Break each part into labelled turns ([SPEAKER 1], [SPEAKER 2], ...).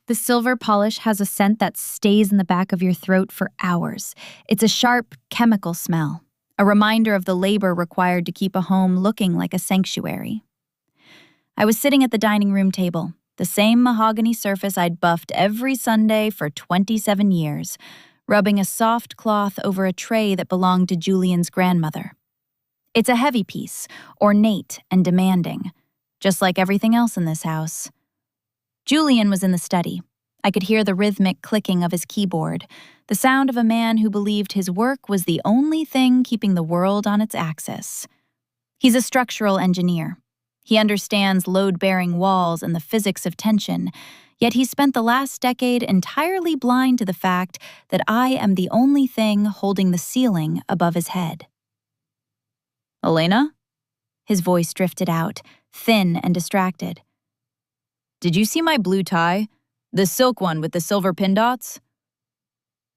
[SPEAKER 1] The silver polish has a scent that stays in the back of your throat for hours. It's a sharp, chemical smell, a reminder of the labor required to keep a home looking like a sanctuary. I was sitting at the dining room table, the same mahogany surface I'd buffed every Sunday for 27 years, rubbing a soft cloth over a tray that belonged to Julian's grandmother. It's a heavy piece, ornate and demanding, just like everything else in this house. Julian was in the study. I could hear the rhythmic clicking of his keyboard, the sound of a man who believed his work was the only thing keeping the world on its axis. He's a structural engineer. He understands load-bearing walls and the physics of tension, yet he spent the last decade entirely blind to the fact that I am the only thing holding the ceiling above his head. "Elena?" His voice drifted out, thin and distracted. "Did you see my blue tie? The silk one with the silver pin dots?"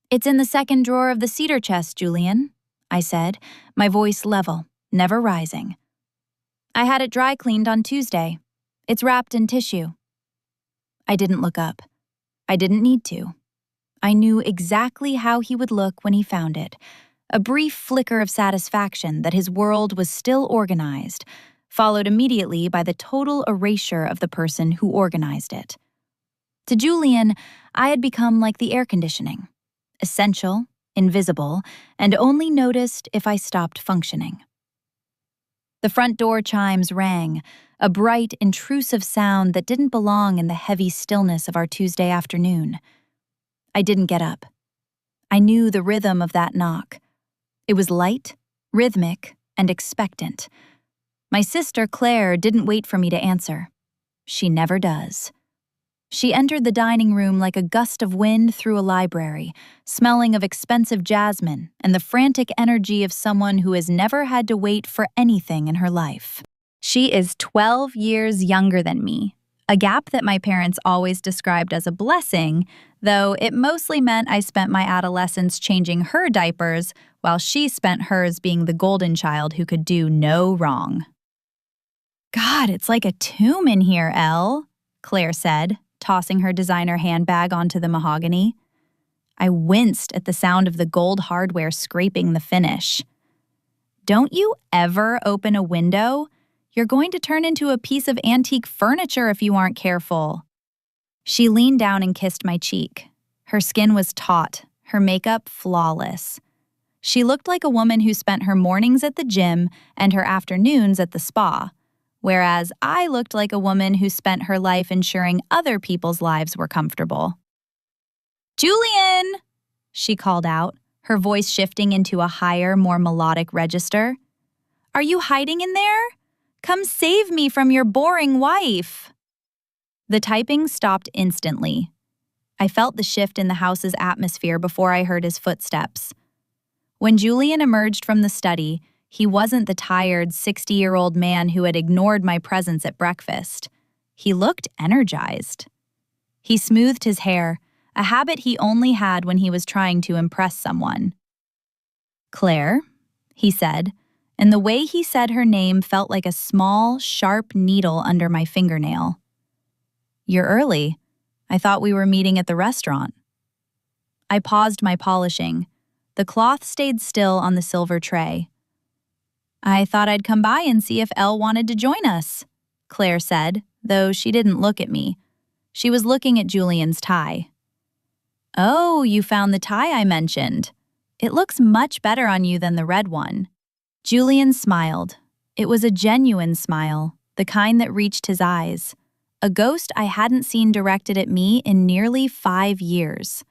[SPEAKER 1] "It's in the second drawer of the cedar chest, Julian," I said, my voice level, never rising. "I had it dry cleaned on Tuesday. It's wrapped in tissue." I didn't look up. I didn't need to. I knew exactly how he would look when he found it. A brief flicker of satisfaction that his world was still organized, followed immediately by the total erasure of the person who organized it. To Julian, I had become like the air conditioning, essential, invisible, and only noticed if I stopped functioning. The front door chimes rang, a bright, intrusive sound that didn't belong in the heavy stillness of our Tuesday afternoon. I didn't get up. I knew the rhythm of that knock. It was light, rhythmic, and expectant. My sister, Claire, didn't wait for me to answer. She never does. She entered the dining room like a gust of wind through a library, smelling of expensive jasmine and the frantic energy of someone who has never had to wait for anything in her life. She is 12 years younger than me, a gap that my parents always described as a blessing, though it mostly meant I spent my adolescence changing her diapers while she spent hers being the golden child who could do no wrong. "God, it's like a tomb in here, Elle," Claire said, tossing her designer handbag onto the mahogany. I winced at the sound of the gold hardware scraping the finish. "Don't you ever open a window? You're going to turn into a piece of antique furniture if you aren't careful." She leaned down and kissed my cheek. Her skin was taut, her makeup flawless. She looked like a woman who spent her mornings at the gym and her afternoons at the spa, whereas I looked like a woman who spent her life ensuring other people's lives were comfortable. "Julian!" she called out, her voice shifting into a higher, more melodic register. "Are you hiding in there? Come save me from your boring wife." The typing stopped instantly. I felt the shift in the house's atmosphere before I heard his footsteps. When Julian emerged from the study, he wasn't the tired 60-year-old man who had ignored my presence at breakfast. He looked energized. He smoothed his hair, a habit he only had when he was trying to impress someone. "Claire," he said, and the way he said her name felt like a small, sharp needle under my fingernail. "You're early. I thought we were meeting at the restaurant." I paused my polishing. The cloth stayed still on the silver tray. "I thought I'd come by and see if Elle wanted to join us," Claire said, though she didn't look at me. She was looking at Julian's tie. "Oh, you found the tie I mentioned. It looks much better on you than the red one." Julian smiled. It was a genuine smile, the kind that reached his eyes. A ghost I hadn't seen directed at me in nearly 5 years.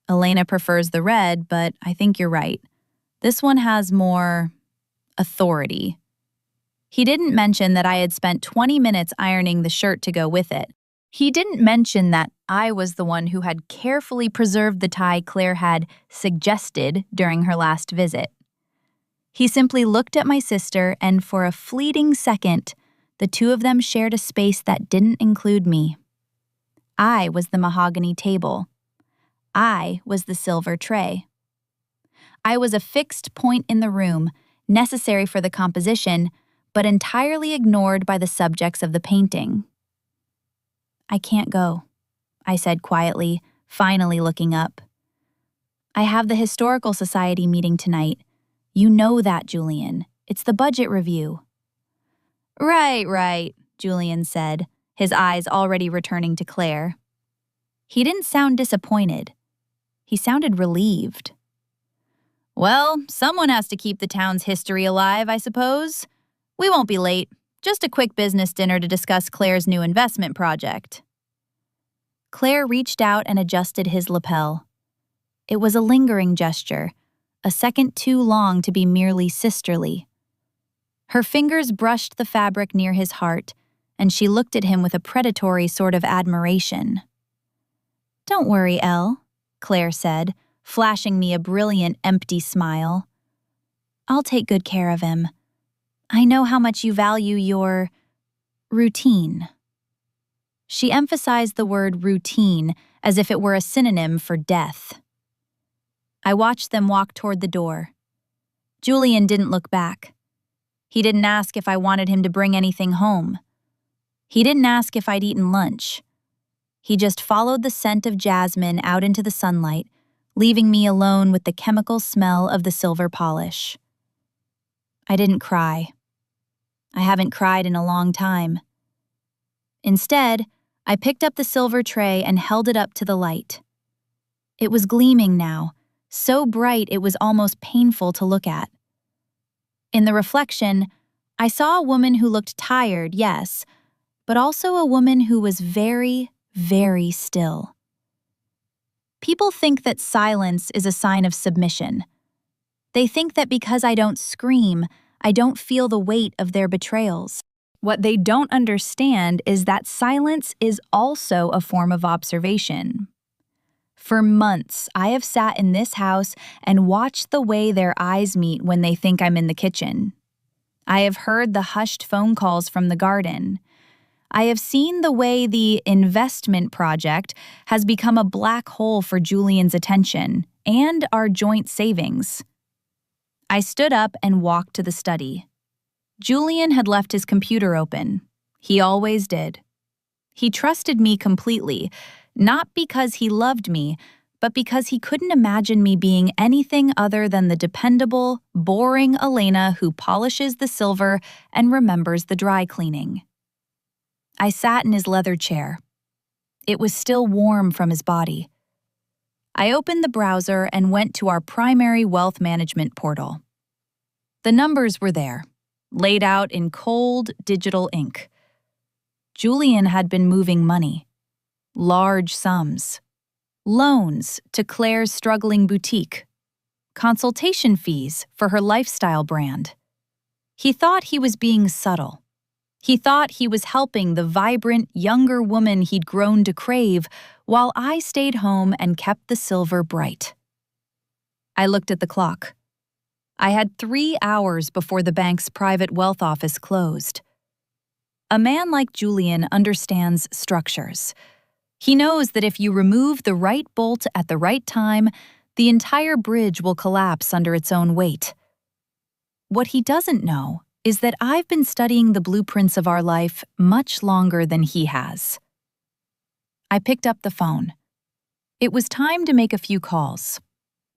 [SPEAKER 1] "Elena prefers the red, but I think you're right. This one has more authority." He didn't mention that I had spent 20 minutes ironing the shirt to go with it. He didn't mention that I was the one who had carefully preserved the tie Claire had suggested during her last visit. He simply looked at my sister, and for a fleeting second, the two of them shared a space that didn't include me. I was the mahogany table. I was the silver tray. I was a fixed point in the room, necessary for the composition, but entirely ignored by the subjects of the painting. "I can't go," I said quietly, finally looking up. I have the Historical Society meeting tonight. You know that, Julian. It's the budget review. Right, Julian said, his eyes already returning to Claire. He didn't sound disappointed. He sounded relieved. Well, someone has to keep the town's history alive, I suppose. We won't be late. Just a quick business dinner to discuss Claire's new investment project. Claire reached out and adjusted his lapel. It was a lingering gesture, a second too long to be merely sisterly. Her fingers brushed the fabric near his heart, and she looked at him with a predatory sort of admiration. Don't worry, Elle, Claire said, flashing me a brilliant, empty smile. I'll take good care of him. I know how much you value your routine. She emphasized the word routine as if it were a synonym for death. I watched them walk toward the door. Julian didn't look back. He didn't ask if I wanted him to bring anything home. He didn't ask if I'd eaten lunch. He just followed the scent of jasmine out into the sunlight, leaving me alone with the chemical smell of the silver polish. I didn't cry. I haven't cried in a long time. Instead, I picked up the silver tray and held it up to the light. It was gleaming now, so bright it was almost painful to look at. In the reflection, I saw a woman who looked tired, yes, but also a woman who was very, very still. People think that silence is a sign of submission. They think that because I don't scream, I don't feel the weight of their betrayals. What they don't understand is that silence is also a form of observation. For months, I have sat in this house and watched the way their eyes meet when they think I'm in the kitchen. I have heard the hushed phone calls from the garden. I have seen the way the investment project has become a black hole for Julian's attention and our joint savings. I stood up and walked to the study. Julian had left his computer open. He always did. He trusted me completely, not because he loved me, but because he couldn't imagine me being anything other than the dependable, boring Elena who polishes the silver and remembers the dry cleaning. I sat in his leather chair. It was still warm from his body. I opened the browser and went to our primary wealth management portal. The numbers were there, laid out in cold, digital ink. Julian had been moving money. Large sums. Loans to Claire's struggling boutique. Consultation fees for her lifestyle brand. He thought he was being subtle. He thought he was helping the vibrant, younger woman he'd grown to crave, while I stayed home and kept the silver bright. I looked at the clock. I had 3 hours before the bank's private wealth office closed. A man like Julian understands structures. He knows that if you remove the right bolt at the right time, the entire bridge will collapse under its own weight. What he doesn't know is that I've been studying the blueprints of our life much longer than he has. I picked up the phone. It was time to make a few calls.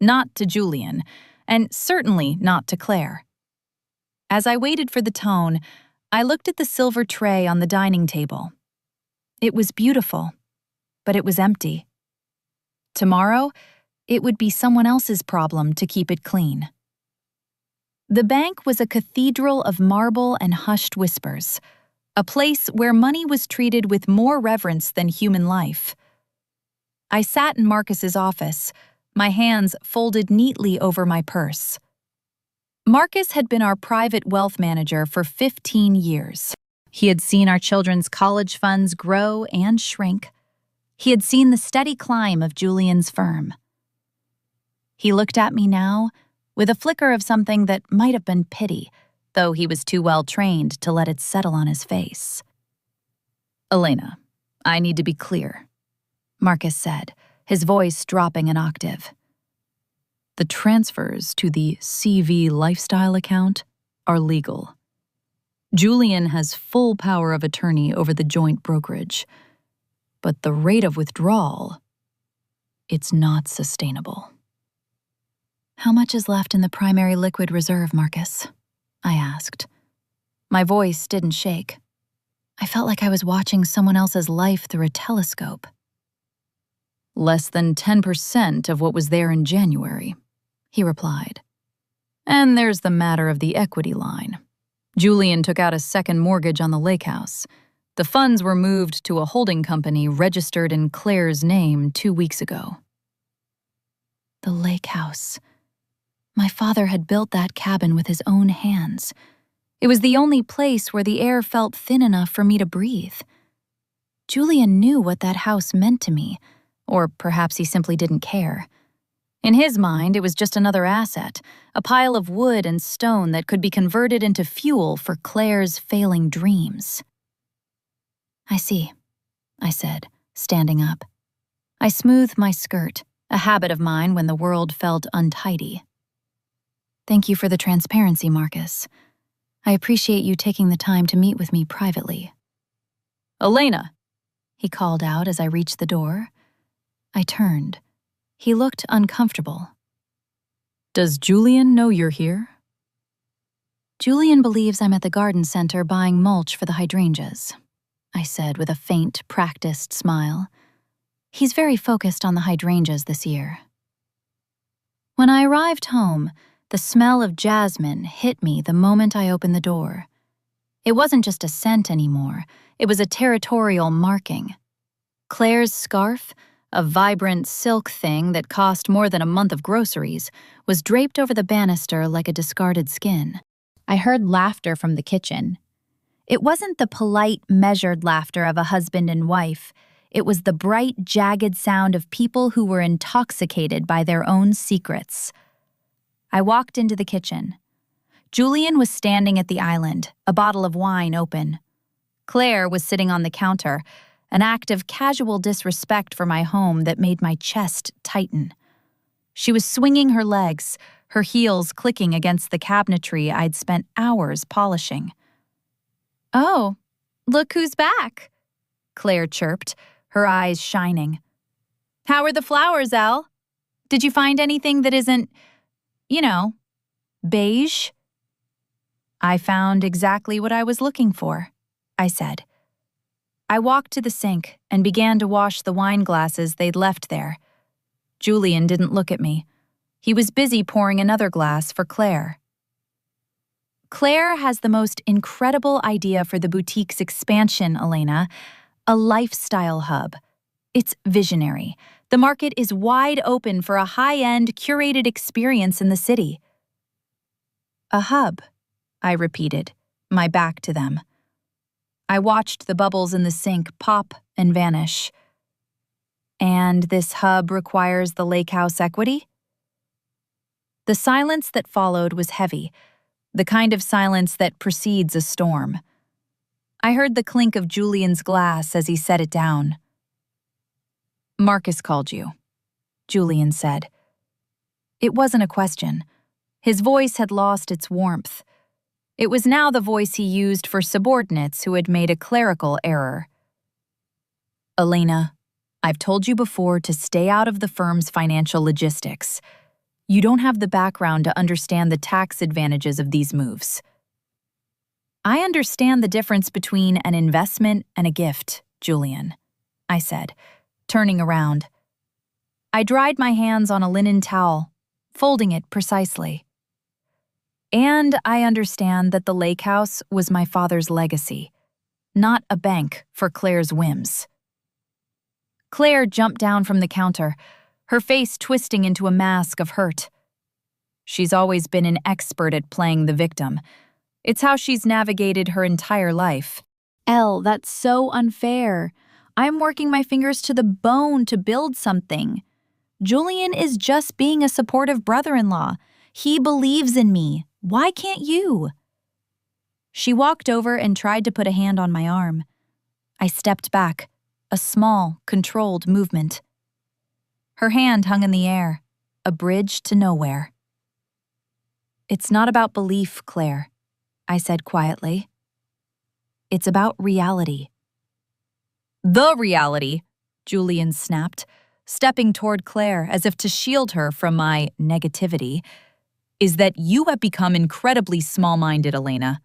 [SPEAKER 1] Not to Julian, and certainly not to Claire. As I waited for the tone, I looked at the silver tray on the dining table. It was beautiful, but it was empty. Tomorrow, it would be someone else's problem to keep it clean. The bank was a cathedral of marble and hushed whispers, a place where money was treated with more reverence than human life. I sat in Marcus's office, my hands folded neatly over my purse. Marcus had been our private wealth manager for 15 years. He had seen our children's college funds grow and shrink. He had seen the steady climb of Julian's firm. He looked at me now with a flicker of something that might have been pity, though he was too well trained to let it settle on his face. "Elena, I need to be clear," Marcus said, his voice dropping an octave. "The transfers to the CV Lifestyle account are legal. Julian has full power of attorney over the joint brokerage. But the rate of withdrawal, it's not sustainable. How much is left in the primary liquid reserve, Marcus? I asked. My voice didn't shake. I felt like I was watching someone else's life through a telescope. Less than 10% of what was there in January, he replied. And there's the matter of the equity line. Julian took out a second mortgage on the lake house. The funds were moved to a holding company registered in Claire's name 2 weeks ago. The lake house. My father had built that cabin with his own hands. It was the only place where the air felt thin enough for me to breathe. Julian knew what that house meant to me, or perhaps he simply didn't care. In his mind, it was just another asset, a pile of wood and stone that could be converted into fuel for Claire's failing dreams. I see, I said, standing up. I smoothed my skirt, a habit of mine when the world felt untidy. Thank you for the transparency, Marcus. I appreciate you taking the time to meet with me privately. Elena, he called out as I reached the door. I turned. He looked uncomfortable. Does Julian know you're here? Julian believes I'm at the garden center buying mulch for the hydrangeas, I said with a faint, practiced smile. He's very focused on the hydrangeas this year. When I arrived home, the smell of jasmine hit me the moment I opened the door. It wasn't just a scent anymore, it was a territorial marking. Claire's scarf, a vibrant silk thing that cost more than a month of groceries, was draped over the banister like a discarded skin. I heard laughter from the kitchen. It wasn't the polite, measured laughter of a husband and wife. It was the bright, jagged sound of people who were intoxicated by their own secrets. I walked into the kitchen. Julian was standing at the island, a bottle of wine open. Claire was sitting on the counter, an act of casual disrespect for my home that made my chest tighten. She was swinging her legs, her heels clicking against the cabinetry I'd spent hours polishing. "Oh, look who's back," Claire chirped, her eyes shining. "How are the flowers, Elle? Did you find anything that isn't, beige?" "I found exactly what I was looking for," I said. I walked to the sink and began to wash the wine glasses they'd left there. Julian didn't look at me. He was busy pouring another glass for Claire. Claire has the most incredible idea for the boutique's expansion, Elena. A lifestyle hub. It's visionary. The market is wide open for a high-end, curated experience in the city. A hub, I repeated, my back to them. I watched the bubbles in the sink pop and vanish. And this hub requires the lake house equity? The silence that followed was heavy, the kind of silence that precedes a storm. I heard the clink of Julian's glass as he set it down. "Marcus called you," Julian said. It wasn't a question. His voice had lost its warmth. It was now the voice he used for subordinates who had made a clerical error. "Elena, I've told you before to stay out of the firm's financial logistics. You don't have the background to understand the tax advantages of these moves." "I understand the difference between an investment and a gift, Julian," I said, turning around. I dried my hands on a linen towel, folding it precisely. "And I understand that the lake house was my father's legacy, not a bank for Claire's whims." Claire jumped down from the counter, her face twisting into a mask of hurt. She's always been an expert at playing the victim. It's how she's navigated her entire life. "Elle, that's so unfair. I'm working my fingers to the bone to build something. Julian is just being a supportive brother-in-law. He believes in me. Why can't you?" She walked over and tried to put a hand on my arm. I stepped back, a small, controlled movement. Her hand hung in the air, a bridge to nowhere. "It's not about belief, Claire," I said quietly. "It's about reality." "The reality," Julian snapped, stepping toward Claire as if to shield her from my negativity, is that you have become incredibly small-minded, Elena.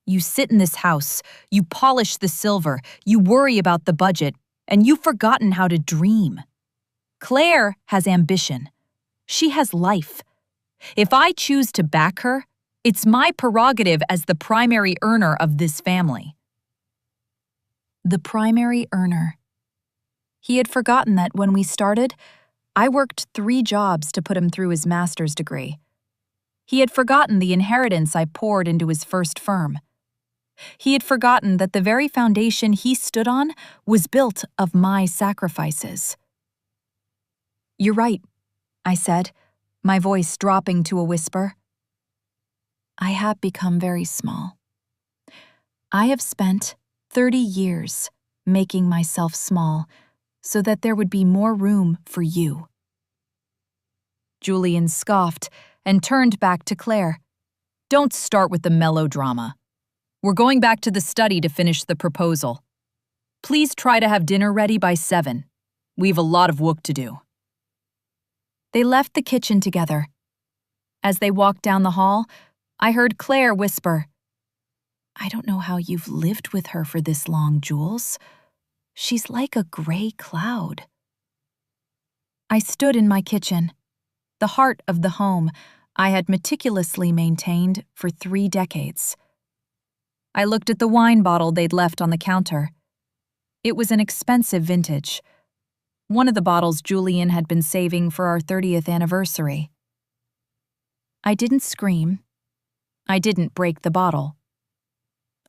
[SPEAKER 1] You sit in this house, you polish the silver, you worry about the budget, and you've forgotten how to dream. Claire has ambition. She has life. If I choose to back her, it's my prerogative as the primary earner of this family. The primary earner. He had forgotten that when we started, I worked 3 jobs to put him through his master's degree. He had forgotten the inheritance I poured into his first firm. He had forgotten that the very foundation he stood on was built of my sacrifices. "You're right," I said, my voice dropping to a whisper. I have become very small. I have spent 30 years making myself small so that there would be more room for you. Julian scoffed and turned back to Claire. "Don't start with the melodrama. We're going back to the study to finish the proposal. Please try to have dinner ready by 7. We've a lot of work to do." They left the kitchen together. As they walked down the hall, I heard Claire whisper, "I don't know how you've lived with her for this long, Jules. She's like a gray cloud." I stood in my kitchen, the heart of the home I had meticulously maintained for 3 decades. I looked at the wine bottle they'd left on the counter. It was an expensive vintage. One of the bottles Julian had been saving for our 30th anniversary. I didn't scream. I didn't break the bottle.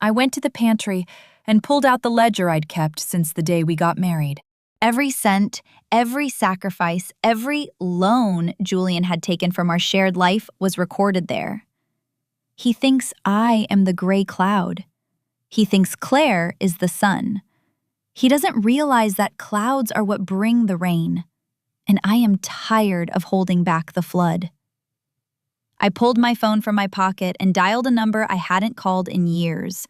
[SPEAKER 1] I went to the pantry and pulled out the ledger I'd kept since the day we got married. Every cent, every sacrifice, every loan Julian had taken from our shared life was recorded there. He thinks I am the gray cloud. He thinks Claire is the sun. He doesn't realize that clouds are what bring the rain, and I am tired of holding back the flood. I pulled my phone from my pocket and dialed a number I hadn't called in years.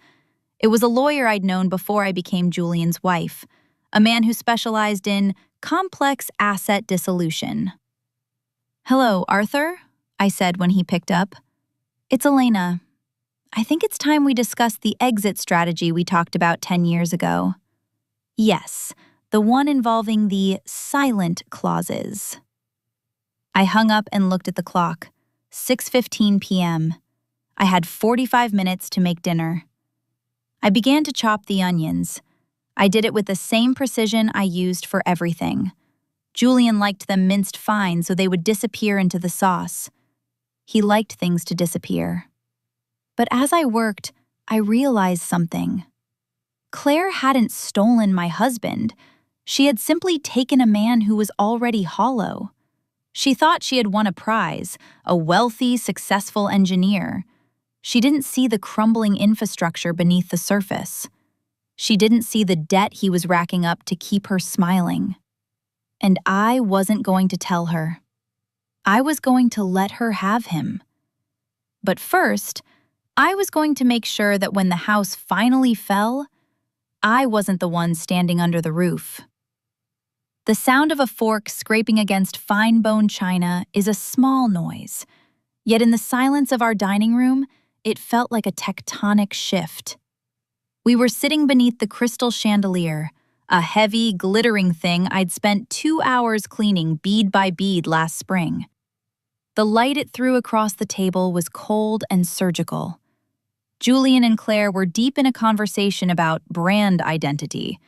[SPEAKER 1] It was a lawyer I'd known before I became Julian's wife, a man who specialized in complex asset dissolution. "Hello, Arthur?" I said when he picked up. "It's Elena. I think it's time we discuss the exit strategy we talked about 10 years ago." "Yes, the one involving the silent clauses." I hung up and looked at the clock. 6:15 p.m. I had 45 minutes to make dinner. I began to chop the onions. I did it with the same precision I used for everything. Julian liked them minced fine so they would disappear into the sauce. He liked things to disappear. But as I worked, I realized something. Claire hadn't stolen my husband. She had simply taken a man who was already hollow. She thought she had won a prize, a wealthy, successful engineer. She didn't see the crumbling infrastructure beneath the surface. She didn't see the debt he was racking up to keep her smiling. And I wasn't going to tell her. I was going to let her have him. But first, I was going to make sure that when the house finally fell, I wasn't the one standing under the roof. The sound of a fork scraping against fine-bone china is a small noise, yet in the silence of our dining room, it felt like a tectonic shift. We were sitting beneath the crystal chandelier, a heavy, glittering thing I'd spent 2 hours cleaning bead by bead last spring. The light it threw across the table was cold and surgical. Julian and Claire were deep in a conversation about brand identity.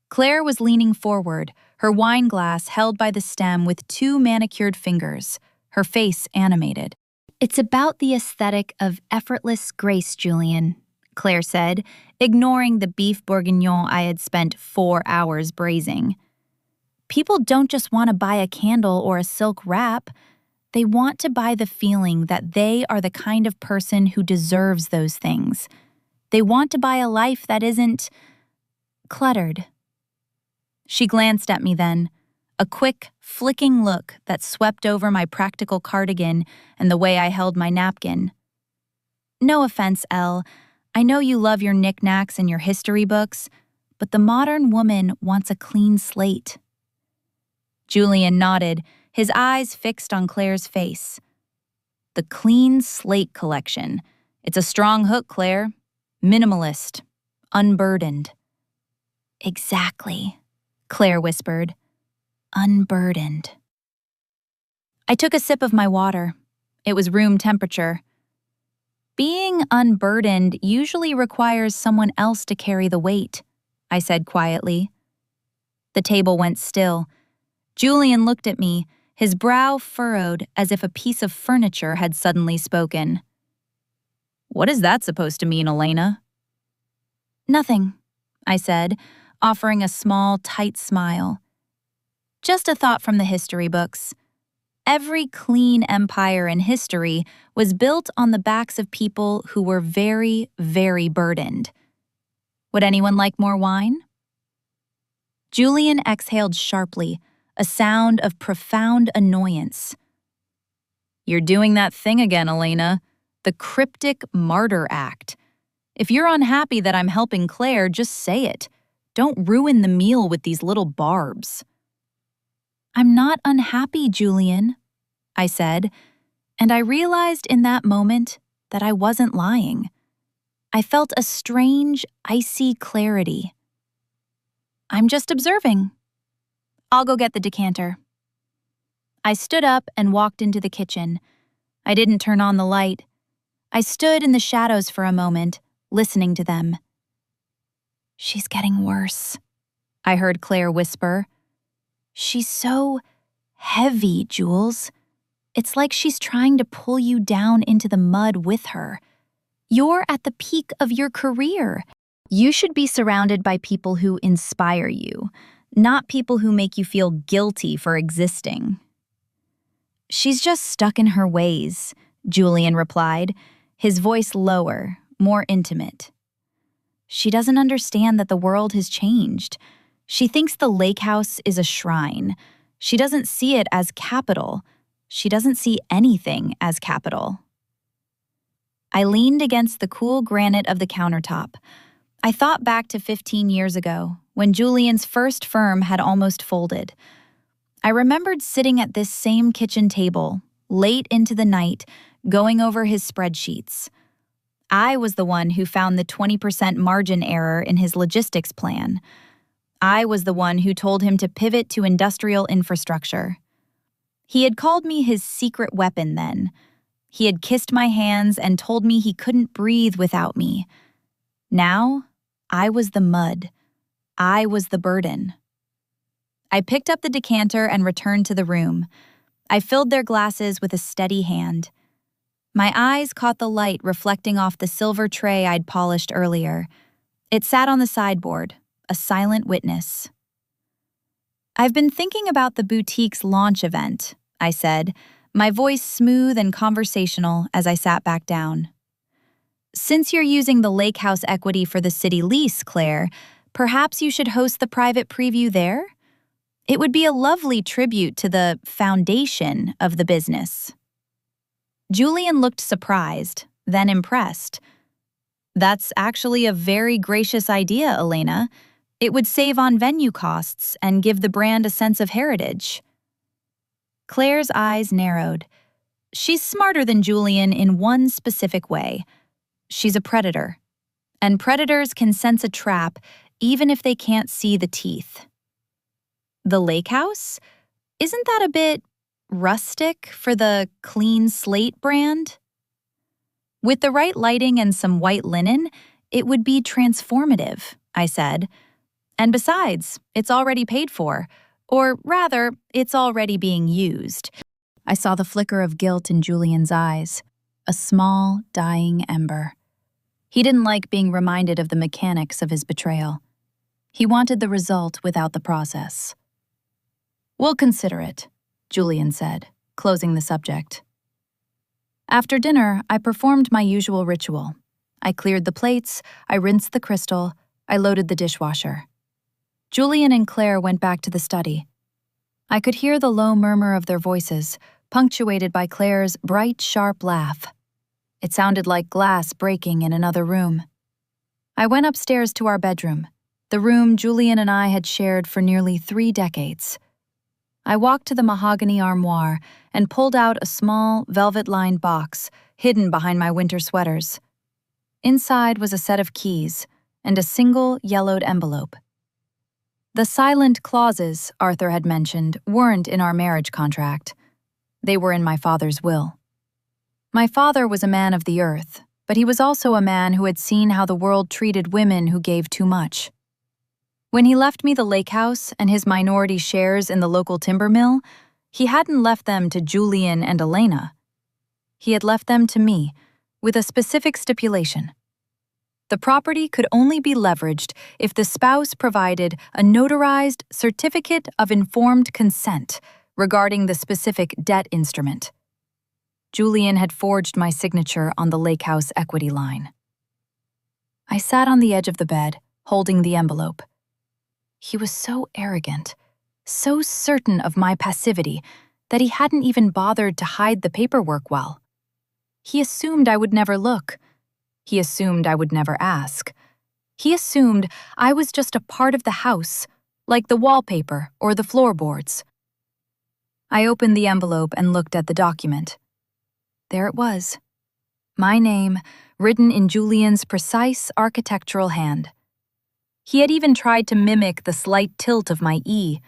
[SPEAKER 1] Claire was leaning forward, her wine glass held by the stem with 2 manicured fingers, her face animated. "It's about the aesthetic of effortless grace, Julian," Claire said, ignoring the beef bourguignon I had spent 4 hours braising. "People don't just want to buy a candle or a silk wrap. They want to buy the feeling that they are the kind of person who deserves those things. They want to buy a life that isn't cluttered." She glanced at me then, a quick, flicking look that swept over my practical cardigan and the way I held my napkin. "No offense, Elle. I know you love your knickknacks and your history books, but the modern woman wants a clean slate. Julian nodded, his eyes fixed on Claire's face. The Clean Slate Collection. It's a strong hook, Claire. Minimalist. Unburdened. Exactly, Claire whispered. Unburdened. I took a sip of my water. It was room temperature. Being unburdened usually requires someone else to carry the weight, I said quietly. The table went still. Julian looked at me, his brow furrowed as if a piece of furniture had suddenly spoken. What is that supposed to mean, Elena? Nothing, I said, offering a small, tight smile. Just a thought from the history books. Every clean empire in history was built on the backs of people who were very, very burdened. Would anyone like more wine? Julian exhaled sharply, a sound of profound annoyance. You're doing that thing again, Elena. The cryptic martyr act. If you're unhappy that I'm helping Claire, just say it. Don't ruin the meal with these little barbs. I'm not unhappy, Julian, I said, and I realized in that moment that I wasn't lying. I felt a strange, icy clarity. I'm just observing. I'll go get the decanter. I stood up and walked into the kitchen. I didn't turn on the light. I stood in the shadows for a moment, listening to them. She's getting worse, I heard Claire whisper. She's so heavy, Jules. It's like she's trying to pull you down into the mud with her. You're at the peak of your career. You should be surrounded by people who inspire you, not people who make you feel guilty for existing. She's just stuck in her ways, Julian replied, his voice lower, more intimate. She doesn't understand that the world has changed. She thinks the lake house is a shrine. She doesn't see it as capital. She doesn't see anything as capital. I leaned against the cool granite of the countertop. I thought back to 15 years ago, when Julian's first firm had almost folded. I remembered sitting at this same kitchen table, late into the night, going over his spreadsheets. I was the one who found the 20% margin error in his logistics plan. I was the one who told him to pivot to industrial infrastructure. He had called me his secret weapon then. He had kissed my hands and told me he couldn't breathe without me. Now, I was the mud. I was the burden. I picked up the decanter and returned to the room. I filled their glasses with a steady hand. My eyes caught the light reflecting off the silver tray I'd polished earlier. It sat on the sideboard, a silent witness. I've been thinking about the boutique's launch event, I said, my voice smooth and conversational as I sat back down. Since you're using the lake house equity for the city lease, Claire, perhaps you should host the private preview there? It would be a lovely tribute to the foundation of the business. Julian looked surprised, then impressed. That's actually a very gracious idea, Elena. It would save on venue costs and give the brand a sense of heritage. Claire's eyes narrowed. She's smarter than Julian in one specific way. She's a predator. And predators can sense a trap even if they can't see the teeth. The lake house? Isn't that a bit rustic for the Clean Slate brand? With the right lighting and some white linen, it would be transformative, I said. And besides, it's already paid for. Or rather, it's already being used. I saw the flicker of guilt in Julian's eyes, a small, dying ember. He didn't like being reminded of the mechanics of his betrayal. He wanted the result without the process. We'll consider it, Julian said, closing the subject. After dinner, I performed my usual ritual. I cleared the plates, I rinsed the crystal, I loaded the dishwasher. Julian and Claire went back to the study. I could hear the low murmur of their voices, punctuated by Claire's bright, sharp laugh. It sounded like glass breaking in another room. I went upstairs to our bedroom. the room Julian and I had shared for nearly 3 decades. I walked to the mahogany armoire and pulled out a small, velvet-lined box hidden behind my winter sweaters. Inside was a set of keys and a single yellowed envelope. The silent clauses Arthur had mentioned weren't in our marriage contract. They were in my father's will. My father was a man of the earth, but he was also a man who had seen how the world treated women who gave too much. When he left me the lake house and his minority shares in the local timber mill, he hadn't left them to Julian and Elena. He had left them to me, with a specific stipulation. The property could only be leveraged if the spouse provided a notarized certificate of informed consent regarding the specific debt instrument. Julian had forged my signature on the lake house equity line. I sat on the edge of the bed, holding the envelope. He was so arrogant, so certain of my passivity, that he hadn't even bothered to hide the paperwork well. He assumed I would never look. He assumed I would never ask. He assumed I was just a part of the house, like the wallpaper or the floorboards. I opened the envelope and looked at the document. There it was. My name, written in Julian's precise architectural hand. He had even tried to mimic the slight tilt of my E.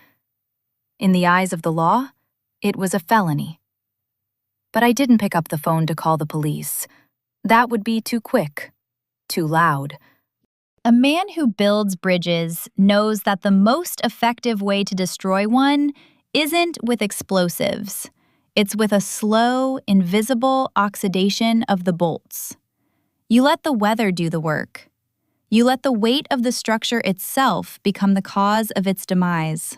[SPEAKER 1] In the eyes of the law, it was a felony. But I didn't pick up the phone to call the police. That would be too quick, too loud. A man who builds bridges knows that the most effective way to destroy one isn't with explosives. It's with a slow, invisible oxidation of the bolts. You let the weather do the work. You let the weight of the structure itself become the cause of its demise.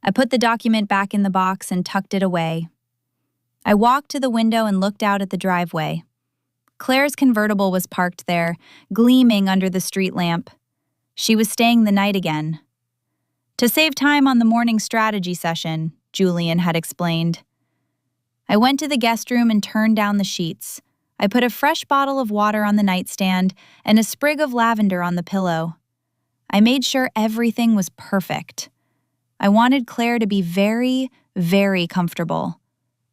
[SPEAKER 1] I put the document back in the box and tucked it away. I walked to the window and looked out at the driveway. Claire's convertible was parked there, gleaming under the street lamp. She was staying the night again. To save time on the morning strategy session, Julian had explained. I went to the guest room and turned down the sheets. I put a fresh bottle of water on the nightstand and a sprig of lavender on the pillow. I made sure everything was perfect. I wanted Claire to be very, very comfortable.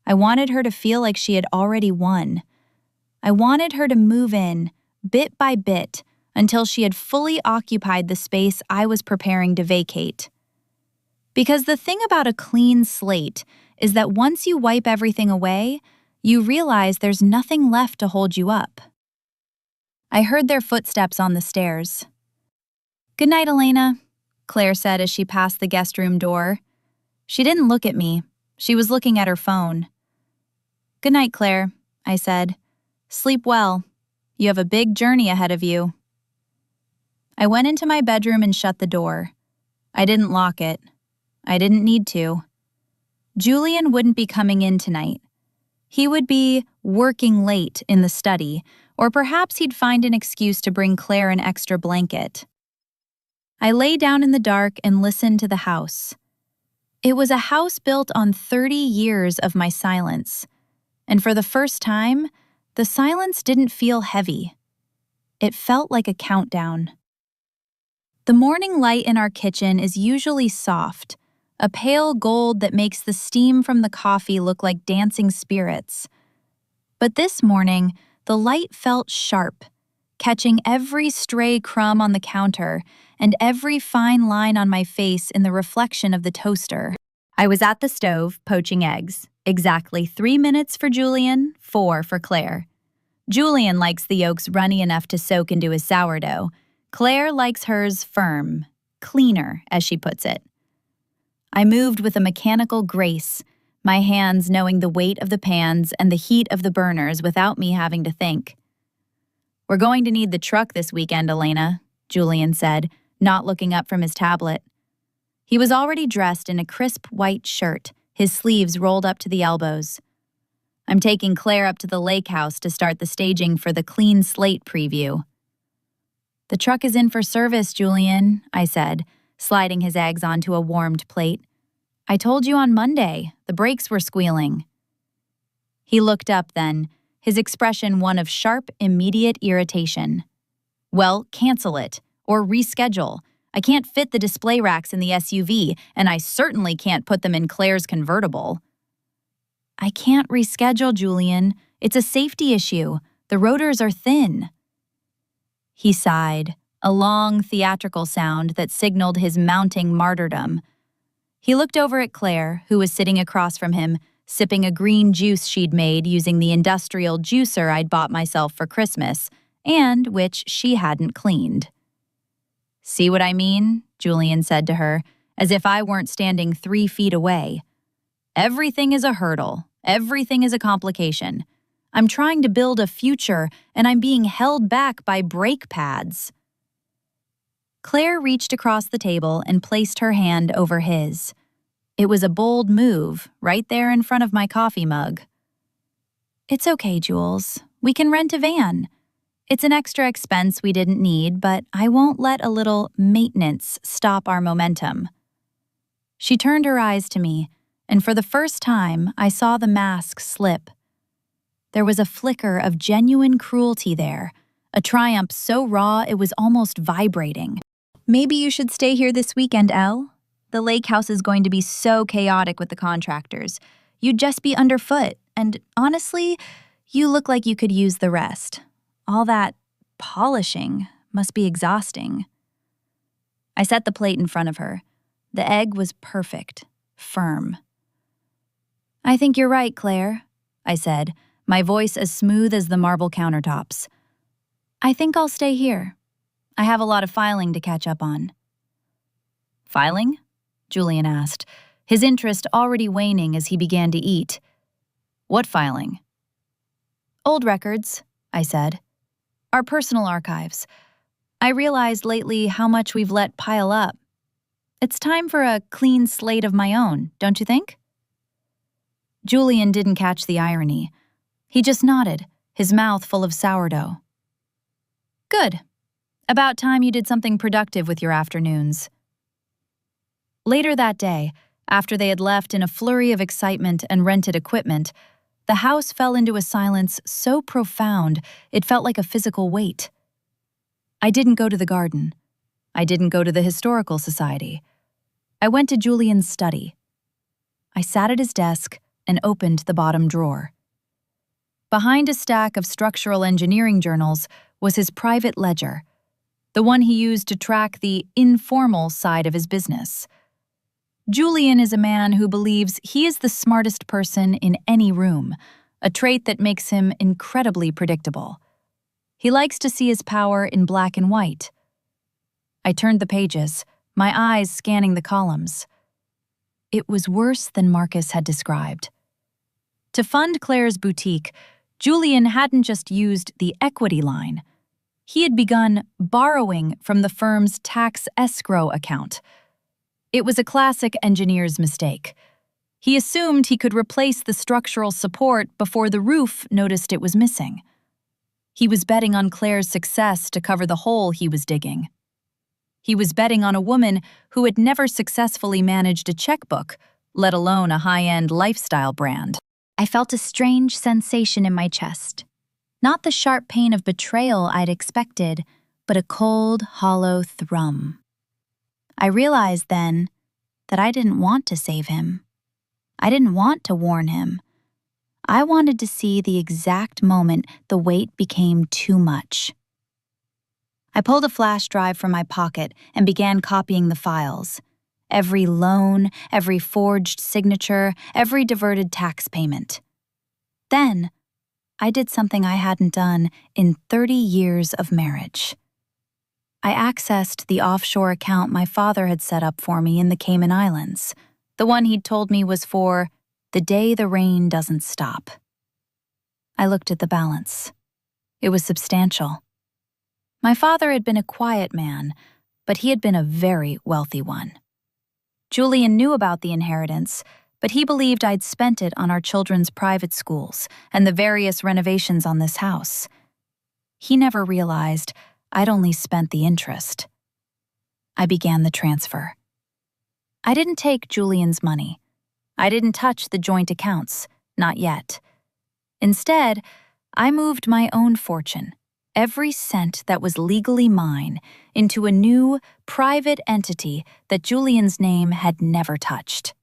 [SPEAKER 1] I wanted her to feel like she had already won. I wanted her to move in, bit by bit, until she had fully occupied the space I was preparing to vacate. Because the thing about a clean slate is that once you wipe everything away, you realize there's nothing left to hold you up. I heard their footsteps on the stairs. "Good night, Elena," Claire said as she passed the guest room door. She didn't look at me. She was looking at her phone. "Good night, Claire," I said. "Sleep well. You have a big journey ahead of you." I went into my bedroom and shut the door. I didn't lock it. I didn't need to. Julian wouldn't be coming in tonight. He would be working late in the study, or perhaps he'd find an excuse to bring Claire an extra blanket. I lay down in the dark and listened to the house. It was a house built on 30 years of my silence, and for the first time, the silence didn't feel heavy. It felt like a countdown. The morning light in our kitchen is usually soft, a pale gold that makes the steam from the coffee look like dancing spirits. But this morning, the light felt sharp, catching every stray crumb on the counter and every fine line on my face in the reflection of the toaster. I was at the stove, poaching eggs. Exactly 3 minutes for Julian, 4 for Claire. Julian likes the yolks runny enough to soak into his sourdough. Claire likes hers firm, cleaner, as she puts it. I moved with a mechanical grace, my hands knowing the weight of the pans and the heat of the burners without me having to think. "We're going to need the truck this weekend, Elena," Julian said, not looking up from his tablet. He was already dressed in a crisp white shirt, his sleeves rolled up to the elbows. "I'm taking Claire up to the lake house to start the staging for the Clean Slate preview." "The truck is in for service, Julian," I said, sliding his eggs onto a warmed plate. "I told you on Monday, the brakes were squealing." He looked up then, his expression one of sharp, immediate irritation. "Well, cancel it, or reschedule. I can't fit the display racks in the SUV, and I certainly can't put them in Claire's convertible. I can't reschedule, Julian. It's a safety issue. The rotors are thin. He sighed, a long theatrical sound that signaled his mounting martyrdom. He looked over at Claire, who was sitting across from him, sipping a green juice she'd made using the industrial juicer I'd bought myself for Christmas, and which she hadn't cleaned. "See what I mean?" Julian said to her, as if I weren't standing 3 feet away. "Everything is a hurdle. Everything is a complication. I'm trying to build a future, and I'm being held back by brake pads." Claire reached across the table and placed her hand over his. It was a bold move, right there in front of my coffee mug. "It's okay, Jules. We can rent a van. It's an extra expense we didn't need, but I won't let a little maintenance stop our momentum." She turned her eyes to me, and for the first time, I saw the mask slip. There was a flicker of genuine cruelty there, a triumph so raw it was almost vibrating. "Maybe you should stay here this weekend, Elle. The lake house is going to be so chaotic with the contractors. You'd just be underfoot, and honestly, you look like you could use the rest. All that polishing must be exhausting." I set the plate in front of her. The egg was perfect, firm. "I think you're right, Claire," I said, my voice as smooth as the marble countertops. "I think I'll stay here. I have a lot of filing to catch up on." "Filing?" Julian asked, his interest already waning as he began to eat. "What filing?" "Old records," I said. "Our personal archives. I realized lately how much we've let pile up. It's time for a clean slate of my own, don't you think?" Julian didn't catch the irony. He just nodded, his mouth full of sourdough. "Good. About time you did something productive with your afternoons." Later that day, after they had left in a flurry of excitement and rented equipment, the house fell into a silence so profound it felt like a physical weight. I didn't go to the garden. I didn't go to the historical society. I went to Julian's study. I sat at his desk and opened the bottom drawer. Behind a stack of structural engineering journals was his private ledger, the one he used to track the informal side of his business. Julian is a man who believes he is the smartest person in any room, a trait that makes him incredibly predictable. He likes to see his power in black and white. I turned the pages, my eyes scanning the columns. It was worse than Marcus had described. To fund Claire's boutique, Julian hadn't just used the equity line. He had begun borrowing from the firm's tax escrow account. It was a classic engineer's mistake. He assumed he could replace the structural support before the roof noticed it was missing. He was betting on Claire's success to cover the hole he was digging. He was betting on a woman who had never successfully managed a checkbook, let alone a high-end lifestyle brand. I felt a strange sensation in my chest. Not the sharp pain of betrayal I'd expected, but a cold, hollow thrum. I realized then that I didn't want to save him. I didn't want to warn him. I wanted to see the exact moment the weight became too much. I pulled a flash drive from my pocket and began copying the files. Every loan, every forged signature, every diverted tax payment. Then, I did something I hadn't done in 30 years of marriage. I accessed the offshore account my father had set up for me in the Cayman Islands, the one he'd told me was for the day the rain doesn't stop. I looked at the balance. It was substantial. My father had been a quiet man, but he had been a very wealthy one. Julian knew about the inheritance, but he believed I'd spent it on our children's private schools and the various renovations on this house. He never realized I'd only spent the interest. I began the transfer. I didn't take Julian's money. I didn't touch the joint accounts, not yet. Instead, I moved my own fortune, every cent that was legally mine into a new, private entity that Julian's name had never touched.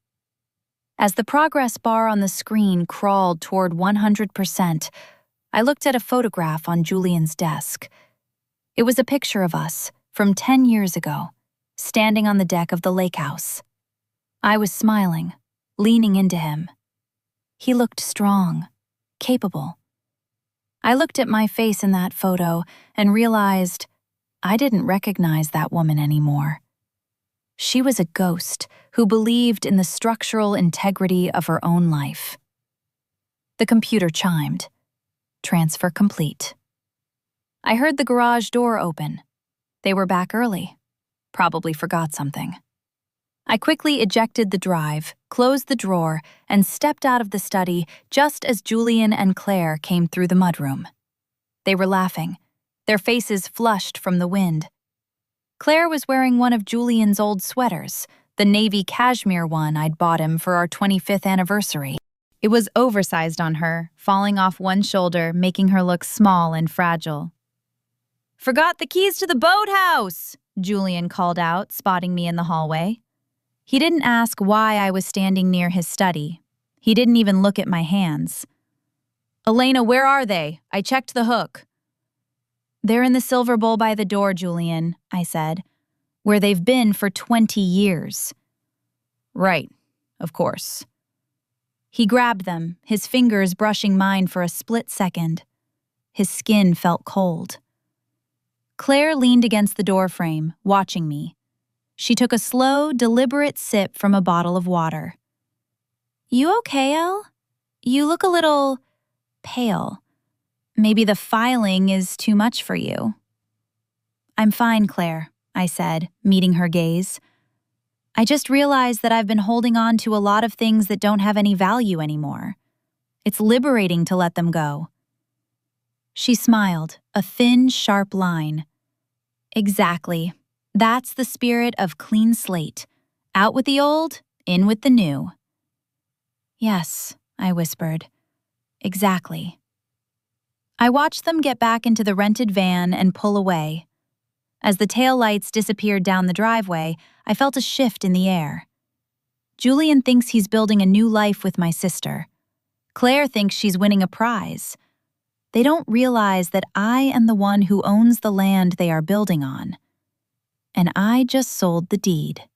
[SPEAKER 1] As the progress bar on the screen crawled toward 100%, I looked at a photograph on Julian's desk. It was a picture of us from 10 years ago, standing on the deck of the lake house. I was smiling, leaning into him. He looked strong, capable. I looked at my face in that photo and realized I didn't recognize that woman anymore. She was a ghost who believed in the structural integrity of her own life. The computer chimed. Transfer complete. I heard the garage door open. They were back early. Probably forgot something. I quickly ejected the drive, closed the drawer, and stepped out of the study just as Julian and Claire came through the mudroom. They were laughing, their faces flushed from the wind. Claire was wearing one of Julian's old sweaters, the navy cashmere one I'd bought him for our 25th anniversary. It was oversized on her, falling off one shoulder, making her look small and fragile. "Forgot the keys to the boathouse!" Julian called out, spotting me in the hallway. He didn't ask why I was standing near his study. He didn't even look at my hands. "Elena, where are they? I checked the hook." "They're in the silver bowl by the door, Julian," I said, "where they've been for 20 years. "Right, of course." He grabbed them, his fingers brushing mine for a split second. His skin felt cold. Claire leaned against the doorframe, watching me. She took a slow, deliberate sip from a bottle of water. "You okay, Elle? You look a little pale. Maybe the filing is too much for you." "I'm fine, Claire," I said, meeting her gaze. "I just realized that I've been holding on to a lot of things that don't have any value anymore. It's liberating to let them go." She smiled, a thin, sharp line. "Exactly. That's the spirit of clean slate. Out with the old, in with the new." "Yes," I whispered. "Exactly." I watched them get back into the rented van and pull away. As the taillights disappeared down the driveway, I felt a shift in the air. Julian thinks he's building a new life with my sister. Claire thinks she's winning a prize. They don't realize that I am the one who owns the land they are building on. And I just sold the deed.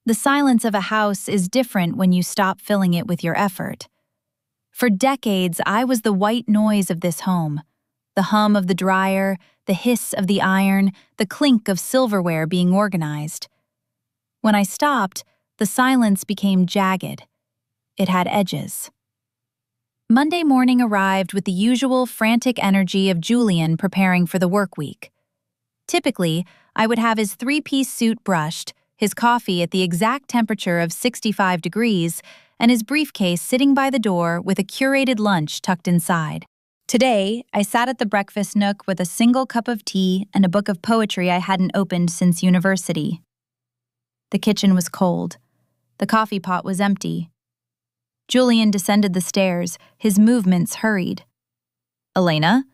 [SPEAKER 1] The silence of a house is different when you stop filling it with your effort. For decades, I was the white noise of this home. The hum of the dryer, the hiss of the iron, the clink of silverware being organized. When I stopped, the silence became jagged. It had edges. Monday morning arrived with the usual frantic energy of Julian preparing for the work week. Typically, I would have his three-piece suit brushed, his coffee at the exact temperature of 65 degrees, and his briefcase sitting by the door with a curated lunch tucked inside. Today, I sat at the breakfast nook with a single cup of tea and a book of poetry I hadn't opened since university. The kitchen was cold. The coffee pot was empty. Julian descended the stairs, his movements hurried. "Elena,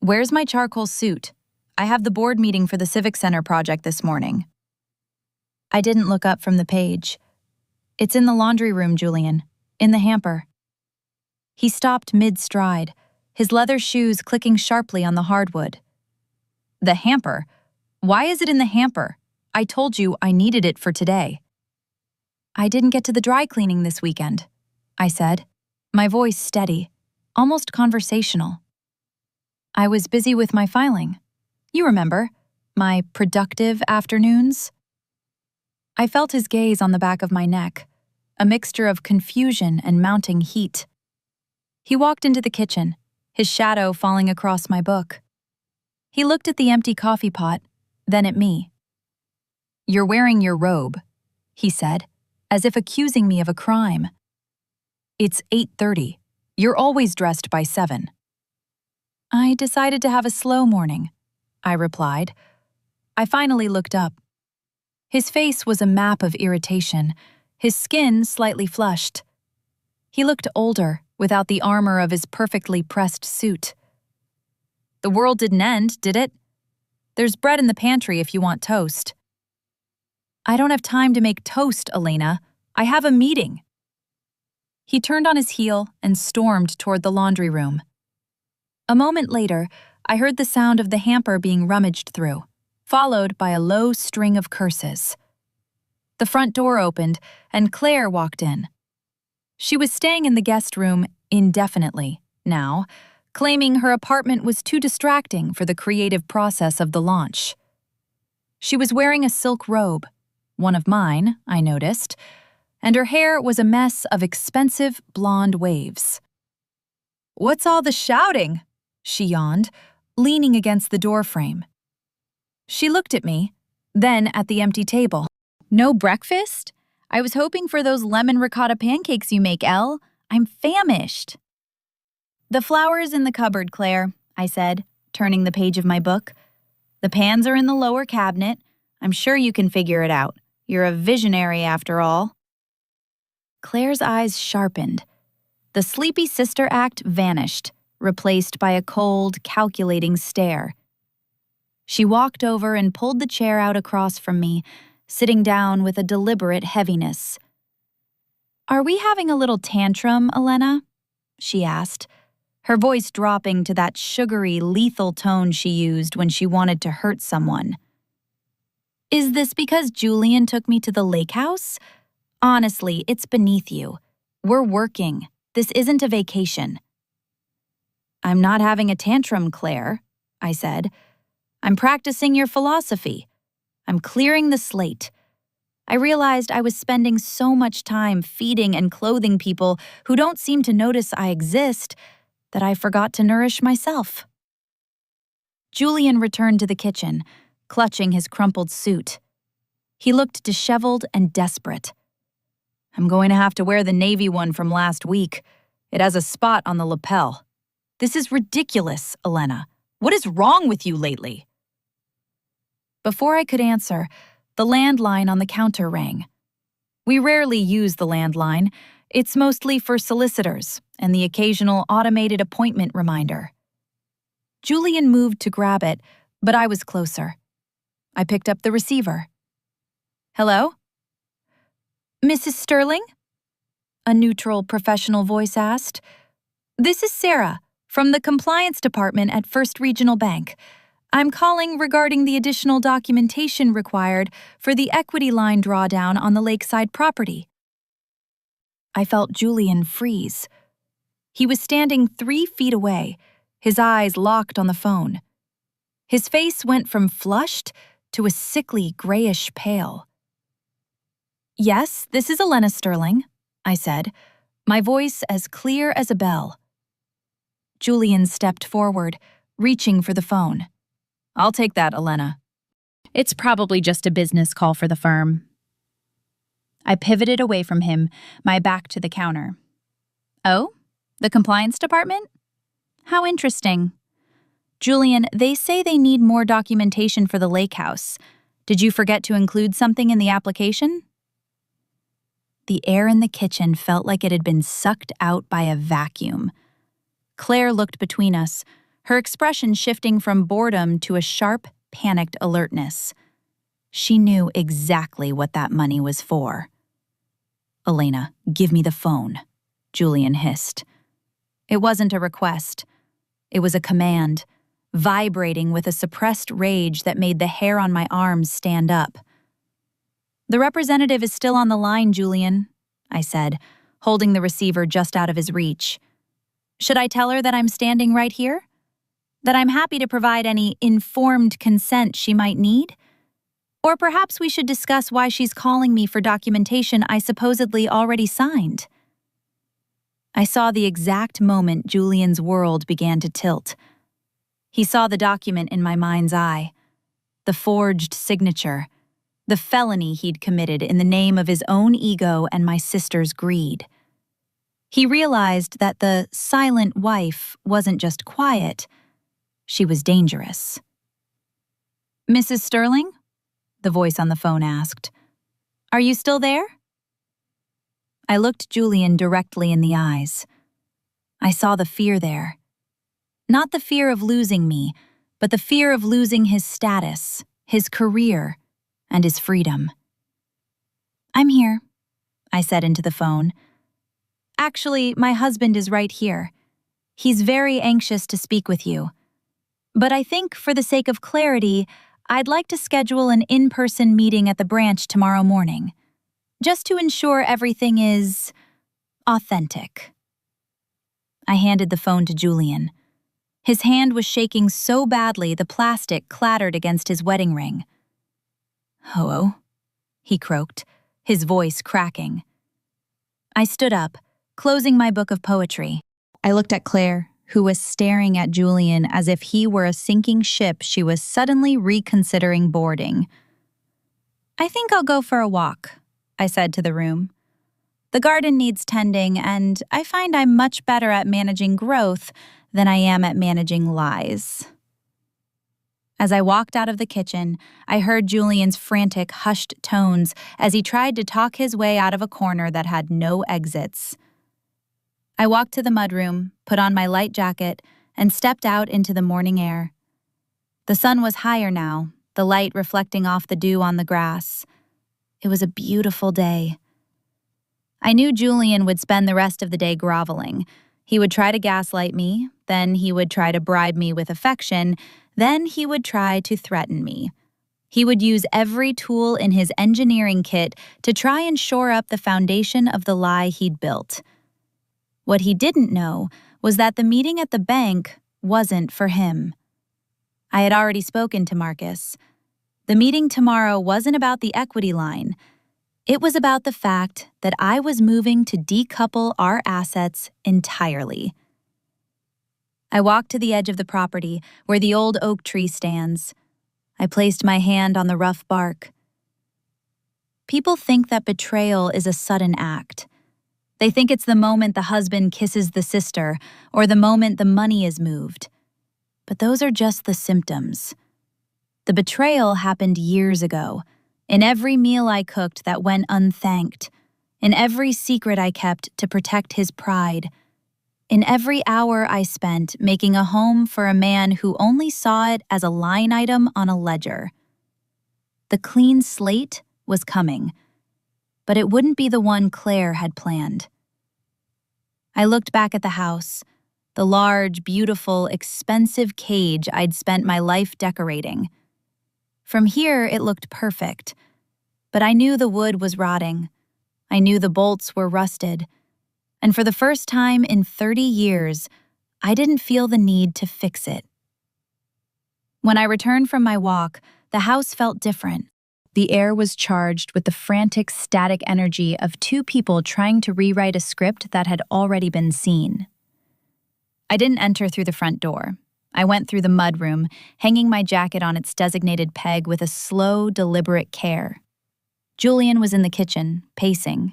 [SPEAKER 1] where's my charcoal suit? I have the board meeting for the Civic Center project this morning." I didn't look up from the page. "It's in the laundry room, Julian. In the hamper." He stopped mid-stride, his leather shoes clicking sharply on the hardwood. "The hamper? Why is it in the hamper? I told you I needed it for today." "I didn't get to the dry cleaning this weekend," I said, my voice steady, almost conversational. "I was busy with my filing. You remember, my productive afternoons?" I felt his gaze on the back of my neck, a mixture of confusion and mounting heat. He walked into the kitchen, his shadow falling across my book. He looked at the empty coffee pot, then at me. "You're wearing your robe," he said, as if accusing me of a crime. "It's 8:30. You're always dressed by 7. "I decided to have a slow morning," I replied. I finally looked up. His face was a map of irritation, his skin slightly flushed. He looked older, without the armor of his perfectly pressed suit. The world didn't end, did it? There's bread in the pantry if you want toast. I don't have time to make toast, Elena. I have a meeting. He turned on his heel and stormed toward the laundry room. A moment later, I heard the sound of the hamper being rummaged through, followed by a low string of curses. The front door opened, and Claire walked in. She was staying in the guest room indefinitely now, claiming her apartment was too distracting for the creative process of the launch. She was wearing a silk robe, one of mine, I noticed, and her hair was a mess of expensive blonde waves. "What's all the shouting?" she yawned, leaning against the doorframe. She looked at me, then at the empty table. "No breakfast? I was hoping for those lemon ricotta pancakes you make, Elle. I'm famished." "The flour's in the cupboard, Claire," I said, turning the page of my book. "The pans are in the lower cabinet. I'm sure you can figure it out. You're a visionary after all." Claire's eyes sharpened. The sleepy sister act vanished, replaced by a cold, calculating stare. She walked over and pulled the chair out across from me, sitting down with a deliberate heaviness. "Are we having a little tantrum, Elena?" she asked, her voice dropping to that sugary, lethal tone she used when she wanted to hurt someone. "Is this because Julian took me to the lake house? Honestly, it's beneath you. We're working. This isn't a vacation." "I'm not having a tantrum, Claire," I said. "I'm practicing your philosophy. I'm clearing the slate. I realized I was spending so much time feeding and clothing people who don't seem to notice I exist that I forgot to nourish myself." Julian returned to the kitchen, clutching his crumpled suit. He looked disheveled and desperate. "I'm going to have to wear the navy one from last week. It has a spot on the lapel. This is ridiculous, Elena. What is wrong with you lately?" Before I could answer, the landline on the counter rang. We rarely use the landline. It's mostly for solicitors and the occasional automated appointment reminder. Julian moved to grab it, but I was closer. I picked up the receiver. "Hello?" "Mrs. Sterling?" a neutral, professional voice asked. "This is Sarah, from the compliance department at First Regional Bank. I'm calling regarding the additional documentation required for the equity line drawdown on the lakeside property." I felt Julian freeze. He was standing 3 feet away, his eyes locked on the phone. His face went from flushed to a sickly grayish pale. "Yes, this is Elena Sterling," I said, my voice as clear as a bell. Julian stepped forward, reaching for the phone. "I'll take that, Elena." "It's probably just a business call for the firm." I pivoted away from him, my back to the counter. "Oh? The compliance department? How interesting. Julian, they say they need more documentation for the lake house. Did you forget to include something in the application?" The air in the kitchen felt like it had been sucked out by a vacuum. Claire looked between us, her expression shifting from boredom to a sharp, panicked alertness. She knew exactly what that money was for. "Elena, give me the phone," Julian hissed. It wasn't a request. It was a command, vibrating with a suppressed rage that made the hair on my arms stand up. "The representative is still on the line, Julian," I said, holding the receiver just out of his reach. "Should I tell her that I'm standing right here? That I'm happy to provide any informed consent she might need? Or perhaps we should discuss why she's calling me for documentation I supposedly already signed?" I saw the exact moment Julian's world began to tilt. He saw the document in my mind's eye, the forged signature, the felony he'd committed in the name of his own ego and my sister's greed. He realized that the silent wife wasn't just quiet, she was dangerous. "Mrs. Sterling?" the voice on the phone asked. "Are you still there?" I looked Julian directly in the eyes. I saw the fear there. Not the fear of losing me, but the fear of losing his status, his career, and his freedom. "I'm here," I said into the phone. "Actually, my husband is right here. He's very anxious to speak with you. But I think, for the sake of clarity, I'd like to schedule an in-person meeting at the branch tomorrow morning, just to ensure everything is authentic." I handed the phone to Julian. His hand was shaking so badly the plastic clattered against his wedding ring. "Hello?" he croaked, his voice cracking. I stood up, closing my book of poetry. I looked at Claire, who was staring at Julian as if he were a sinking ship she was suddenly reconsidering boarding. "I think I'll go for a walk," I said to the room. "The garden needs tending, and I find I'm much better at managing growth than I am at managing lies." As I walked out of the kitchen, I heard Julian's frantic, hushed tones as he tried to talk his way out of a corner that had no exits. I walked to the mudroom, put on my light jacket, and stepped out into the morning air. The sun was higher now, the light reflecting off the dew on the grass. It was a beautiful day. I knew Julian would spend the rest of the day groveling. He would try to gaslight me, then he would try to bribe me with affection, then he would try to threaten me. He would use every tool in his engineering kit to try and shore up the foundation of the lie he'd built. What he didn't know was that the meeting at the bank wasn't for him. I had already spoken to Marcus. The meeting tomorrow wasn't about the equity line. It was about the fact that I was moving to decouple our assets entirely. I walked to the edge of the property where the old oak tree stands. I placed my hand on the rough bark. People think that betrayal is a sudden act. They think it's the moment the husband kisses the sister or the moment the money is moved. But those are just the symptoms. The betrayal happened years ago, in every meal I cooked that went unthanked, in every secret I kept to protect his pride, in every hour I spent making a home for a man who only saw it as a line item on a ledger. The clean slate was coming, but it wouldn't be the one Claire had planned. I looked back at the house, the large, beautiful, expensive cage I'd spent my life decorating. From here, it looked perfect, but I knew the wood was rotting. I knew the bolts were rusted, and for the first time in 30 years, I didn't feel the need to fix it. When I returned from my walk, the house felt different. The air was charged with the frantic, static energy of two people trying to rewrite a script that had already been seen. I didn't enter through the front door. I went through the mudroom, hanging my jacket on its designated peg with a slow, deliberate care. Julian was in the kitchen, pacing.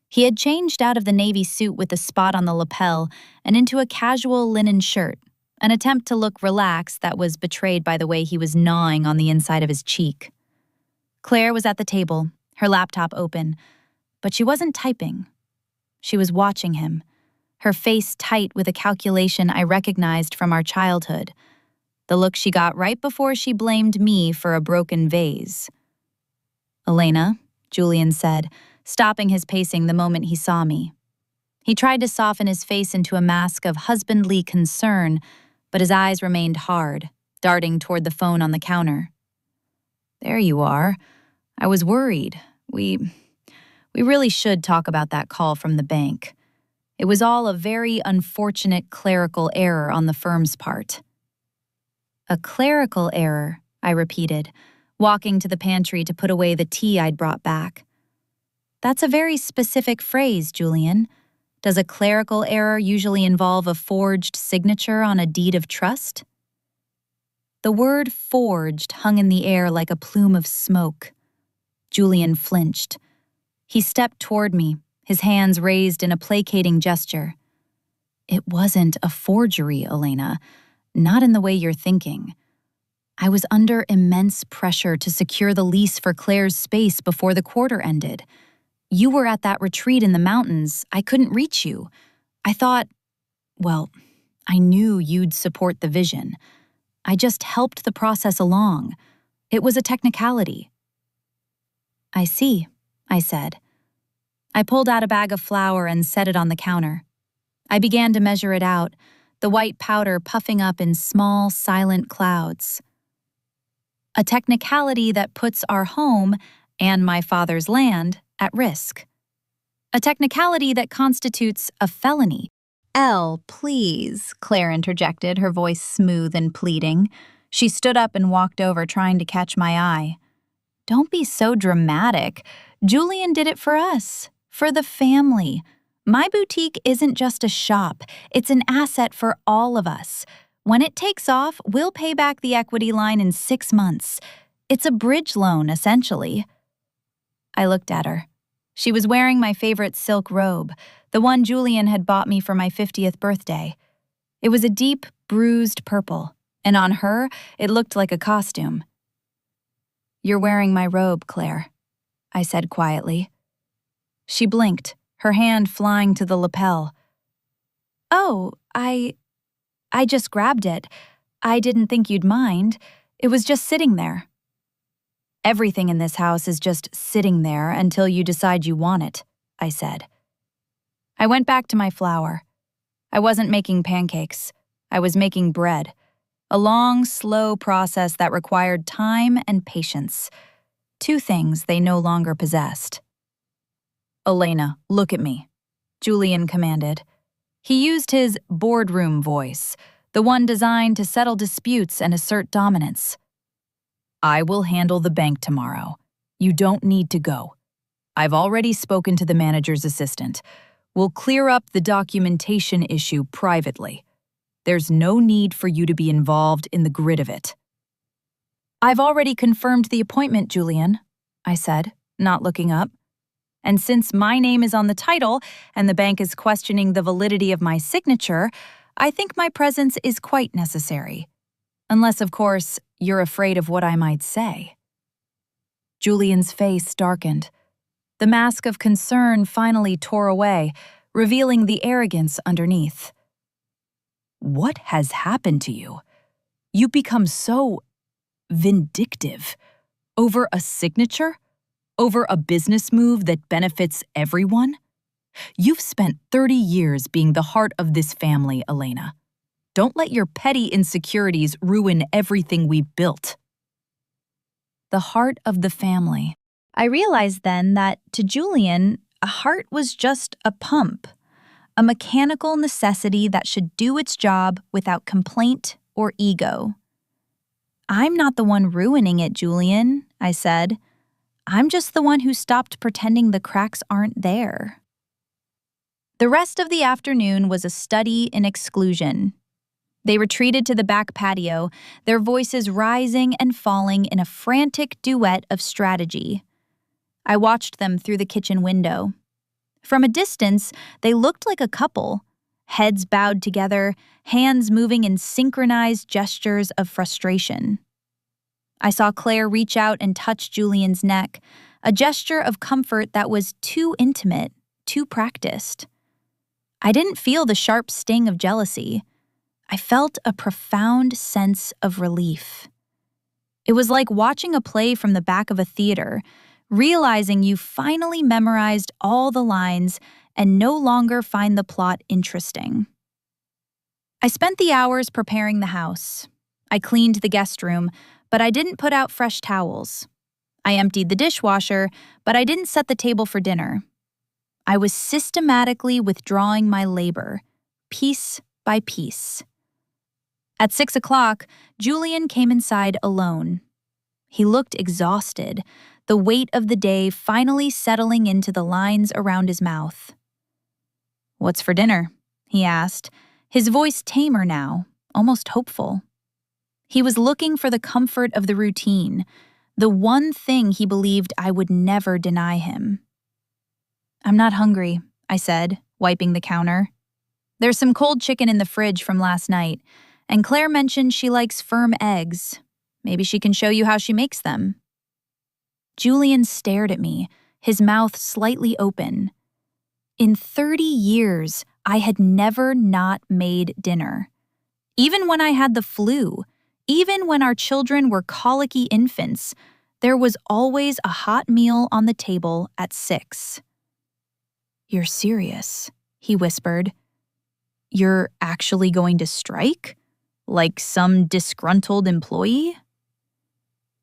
[SPEAKER 1] He had changed out of the navy suit with the spot on the lapel and into a casual linen shirt, an attempt to look relaxed that was betrayed by the way he was gnawing on the inside of his cheek. Claire was at the table, her laptop open, but she wasn't typing. She was watching him, her face tight with a calculation I recognized from our childhood, the look she got right before she blamed me for a broken vase. "Elena," Julian said, stopping his pacing the moment he saw me. He tried to soften his face into a mask of husbandly concern, but his eyes remained hard, darting toward the phone on the counter. "There you are. I was worried. We really should talk about that call from the bank. It was all a very unfortunate clerical error on the firm's part." "A clerical error," I repeated, walking to the pantry to put away the tea I'd brought back. "That's a very specific phrase, Julian. Does a clerical error usually involve a forged signature on a deed of trust?" The word forged hung in the air like a plume of smoke. Julian flinched. He stepped toward me, his hands raised in a placating gesture. "It wasn't a forgery, Elena. Not in the way you're thinking. I was under immense pressure to secure the lease for Claire's space before the quarter ended. You were at that retreat in the mountains. I couldn't reach you. I thought I knew you'd support the vision. I just helped the process along. It was a technicality." "I see," I said. I pulled out a bag of flour and set it on the counter. I began to measure it out, the white powder puffing up in small, silent clouds. "A technicality that puts our home and my father's land at risk. A technicality that constitutes a felony." "Elle, please," Claire interjected, her voice smooth and pleading. She stood up and walked over, trying to catch my eye. "Don't be so dramatic. Julian did it for us, for the family. My boutique isn't just a shop, it's an asset for all of us. When it takes off, we'll pay back the equity line in 6 months. It's a bridge loan, essentially." I looked at her. She was wearing my favorite silk robe, the one Julian had bought me for my 50th birthday. It was a deep, bruised purple, and on her, it looked like a costume. "You're wearing my robe, Claire," I said quietly. She blinked, her hand flying to the lapel. "Oh, I just grabbed it. I didn't think you'd mind. It was just sitting there." "Everything in this house is just sitting there until you decide you want it," I said. I went back to my flour. I wasn't making pancakes. I was making bread. A long, slow process that required time and patience. 2 things they no longer possessed. "Elena, look at me," Julian commanded. He used his boardroom voice, the one designed to settle disputes and assert dominance. "I will handle the bank tomorrow. You don't need to go. I've already spoken to the manager's assistant. We'll clear up the documentation issue privately. There's no need for you to be involved in the grid of it." "I've already confirmed the appointment, Julian," I said, not looking up. "And since my name is on the title and the bank is questioning the validity of my signature, I think my presence is quite necessary. Unless, of course, you're afraid of what I might say." Julian's face darkened. The mask of concern finally tore away, revealing the arrogance underneath. "What has happened to you? You've become so vindictive. Over a signature? Over a business move that benefits everyone? You've spent 30 years being the heart of this family, Elena. Don't let your petty insecurities ruin everything we've built." The heart of the family. I realized then that, to Julian, a heart was just a pump, a mechanical necessity that should do its job without complaint or ego. "I'm not the one ruining it, Julian," I said. "I'm just the one who stopped pretending the cracks aren't there." The rest of the afternoon was a study in exclusion. They retreated to the back patio, their voices rising and falling in a frantic duet of strategy. I watched them through the kitchen window. From a distance, they looked like a couple, heads bowed together, hands moving in synchronized gestures of frustration. I saw Claire reach out and touch Julian's neck, a gesture of comfort that was too intimate, too practiced. I didn't feel the sharp sting of jealousy. I felt a profound sense of relief. It was like watching a play from the back of a theater, realizing you finally memorized all the lines and no longer find the plot interesting. I spent the hours preparing the house. I cleaned the guest room, but I didn't put out fresh towels. I emptied the dishwasher, but I didn't set the table for dinner. I was systematically withdrawing my labor, piece by piece. At 6 o'clock, Julian came inside alone. He looked exhausted, the weight of the day finally settling into the lines around his mouth. "What's for dinner?" he asked, his voice tamer now, almost hopeful. He was looking for the comfort of the routine, the one thing he believed I would never deny him. "I'm not hungry," I said, wiping the counter. "There's some cold chicken in the fridge from last night, and Claire mentioned she likes firm eggs. Maybe she can show you how she makes them." Julian stared at me, his mouth slightly open. In 30 years, I had never not made dinner. Even when I had the flu, even when our children were colicky infants, there was always a hot meal on the table at 6. "You're serious," he whispered. "You're actually going to strike? Like some disgruntled employee?"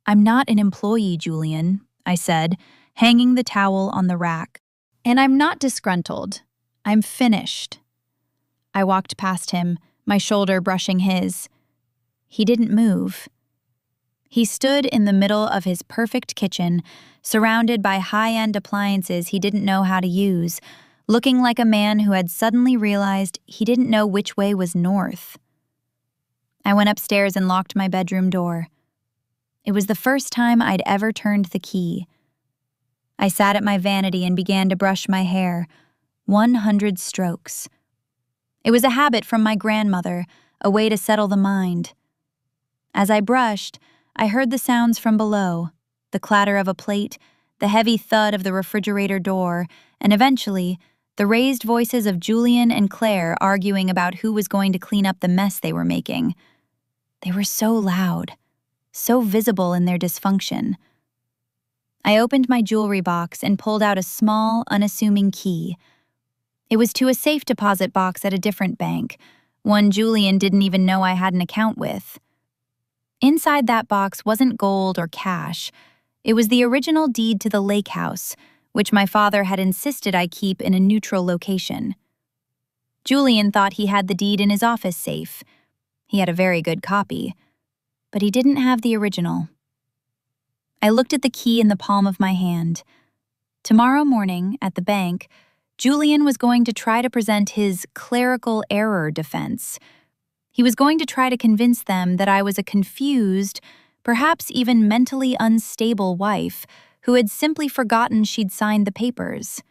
[SPEAKER 1] "I'm not an employee, Julian," I said, hanging the towel on the rack. "And I'm not disgruntled. I'm finished." I walked past him, my shoulder brushing his. He didn't move. He stood in the middle of his perfect kitchen, surrounded by high-end appliances he didn't know how to use, looking like a man who had suddenly realized he didn't know which way was north. I went upstairs and locked my bedroom door. It was the first time I'd ever turned the key. I sat at my vanity and began to brush my hair, 100 strokes. It was a habit from my grandmother, a way to settle the mind. As I brushed, I heard the sounds from below, the clatter of a plate, the heavy thud of the refrigerator door, and eventually, the raised voices of Julian and Claire arguing about who was going to clean up the mess they were making. They were so loud, so visible in their dysfunction. I opened my jewelry box and pulled out a small, unassuming key. It was to a safe deposit box at a different bank, one Julian didn't even know I had an account with. Inside that box wasn't gold or cash. It was the original deed to the lake house, which my father had insisted I keep in a neutral location. Julian thought he had the deed in his office safe. He had a very good copy, but he didn't have the original. I looked at the key in the palm of my hand. Tomorrow morning, at the bank, Julian was going to try to present his clerical error defense. He was going to try to convince them that I was a confused, perhaps even mentally unstable wife who had simply forgotten she'd signed the papers.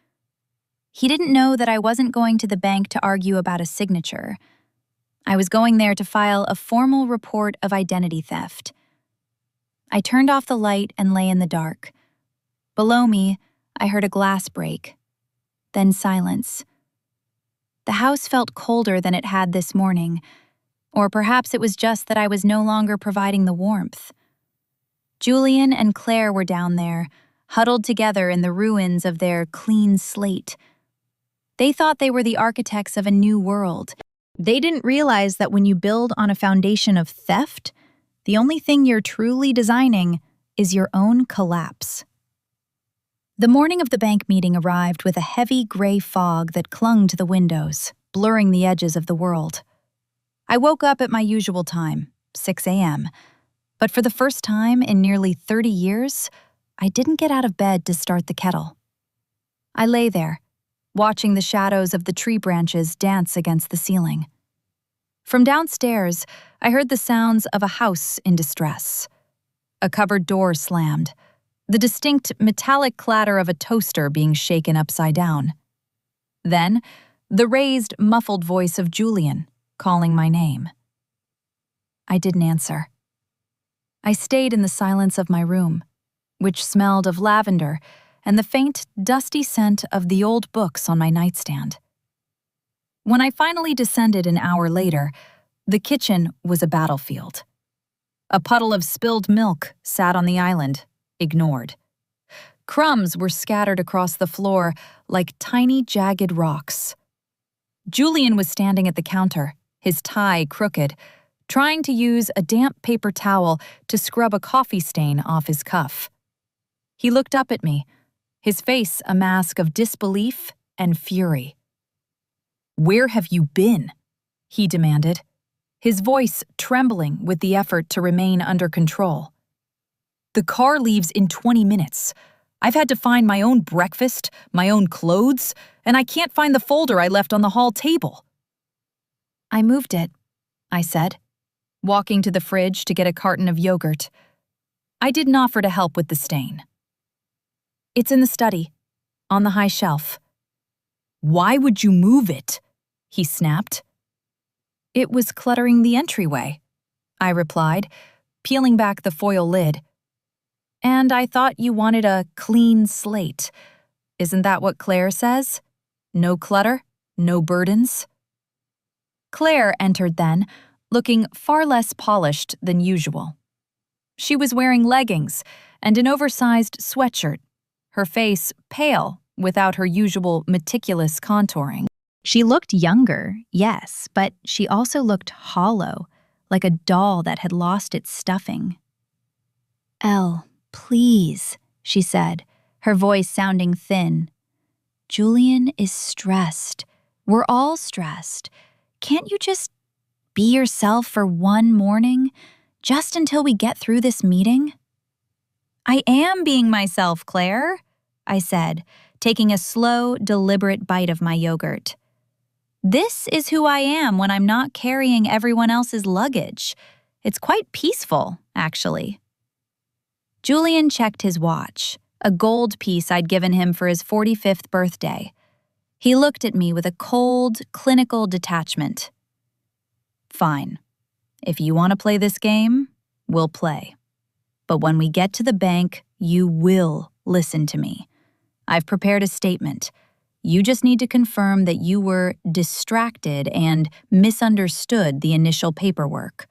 [SPEAKER 1] He didn't know that I wasn't going to the bank to argue about a signature. I was going there to file a formal report of identity theft. I turned off the light and lay in the dark. Below me, I heard a glass break. Then silence. The house felt colder than it had this morning, or perhaps it was just that I was no longer providing the warmth. Julian and Claire were down there, huddled together in the ruins of their clean slate. They thought they were the architects of a new world. They didn't realize that when you build on a foundation of theft, the only thing you're truly designing is your own collapse. The morning of the bank meeting arrived with a heavy gray fog that clung to the windows, blurring the edges of the world. I woke up at my usual time, 6 a.m., but for the first time in nearly 30 years, I didn't get out of bed to start the kettle. I lay there, watching the shadows of the tree branches dance against the ceiling. From downstairs, I heard the sounds of a house in distress. A cupboard door slammed, the distinct metallic clatter of a toaster being shaken upside down. Then, the raised, muffled voice of Julian, calling my name. I didn't answer. I stayed in the silence of my room, which smelled of lavender and the faint, dusty scent of the old books on my nightstand. When I finally descended an hour later, the kitchen was a battlefield. A puddle of spilled milk sat on the island, ignored. Crumbs were scattered across the floor like tiny, jagged rocks. Julian was standing at the counter, his tie crooked, trying to use a damp paper towel to scrub a coffee stain off his cuff. He looked up at me, his face a mask of disbelief and fury. "Where have you been?" he demanded, his voice trembling with the effort to remain under control. "The car leaves in 20 minutes. I've had to find my own breakfast, my own clothes, and I can't find the folder I left on the hall table." "I moved it," I said, walking to the fridge to get a carton of yogurt. I didn't offer to help with the stain. "It's in the study, on the high shelf." "Why would you move it?" he snapped. "It was cluttering the entryway," I replied, peeling back the foil lid. "And I thought you wanted a clean slate. Isn't that what Claire says? No clutter, no burdens." Claire entered then, looking far less polished than usual. She was wearing leggings and an oversized sweatshirt, her face pale without her usual meticulous contouring. She looked younger, yes, but she also looked hollow, like a doll that had lost its stuffing. "Elle, please," she said, her voice sounding thin. "Julian is stressed. We're all stressed. Can't you just be yourself for one morning, just until we get through this meeting?" "I am being myself, Claire," I said, taking a slow, deliberate bite of my yogurt. "This is who I am when I'm not carrying everyone else's luggage. It's quite peaceful, actually." Julian checked his watch, a gold piece I'd given him for his 45th birthday. He looked at me with a cold, clinical detachment. "Fine. If you want to play this game, we'll play. But when we get to the bank, you will listen to me. I've prepared a statement. You just need to confirm that you were distracted and misunderstood the initial paperwork.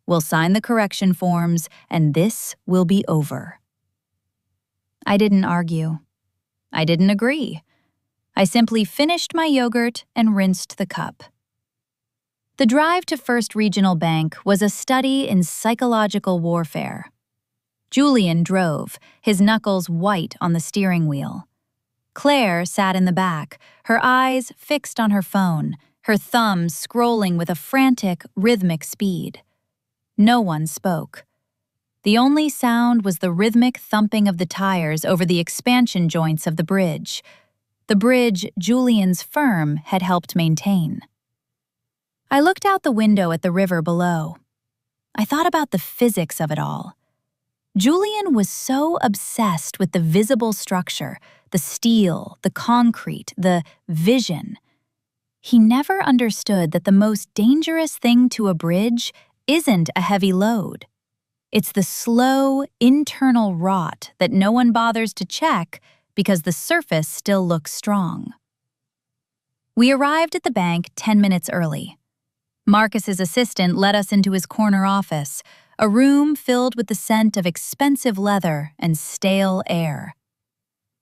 [SPEAKER 1] We'll sign the correction forms, and this will be over." I didn't argue. I didn't agree. I simply finished my yogurt and rinsed the cup. The drive to First Regional Bank was a study in psychological warfare. Julian drove, his knuckles white on the steering wheel. Claire sat in the back, her eyes fixed on her phone, her thumbs scrolling with a frantic, rhythmic speed. No one spoke. The only sound was the rhythmic thumping of the tires over the expansion joints of the bridge Julian's firm had helped maintain. I looked out the window at the river below. I thought about the physics of it all. Julian was so obsessed with the visible structure, the steel, the concrete, the vision. He never understood that the most dangerous thing to a bridge isn't a heavy load. It's the slow, internal rot that no one bothers to check because the surface still looks strong. We arrived at the bank 10 minutes early. Marcus's assistant led us into his corner office, a room filled with the scent of expensive leather and stale air.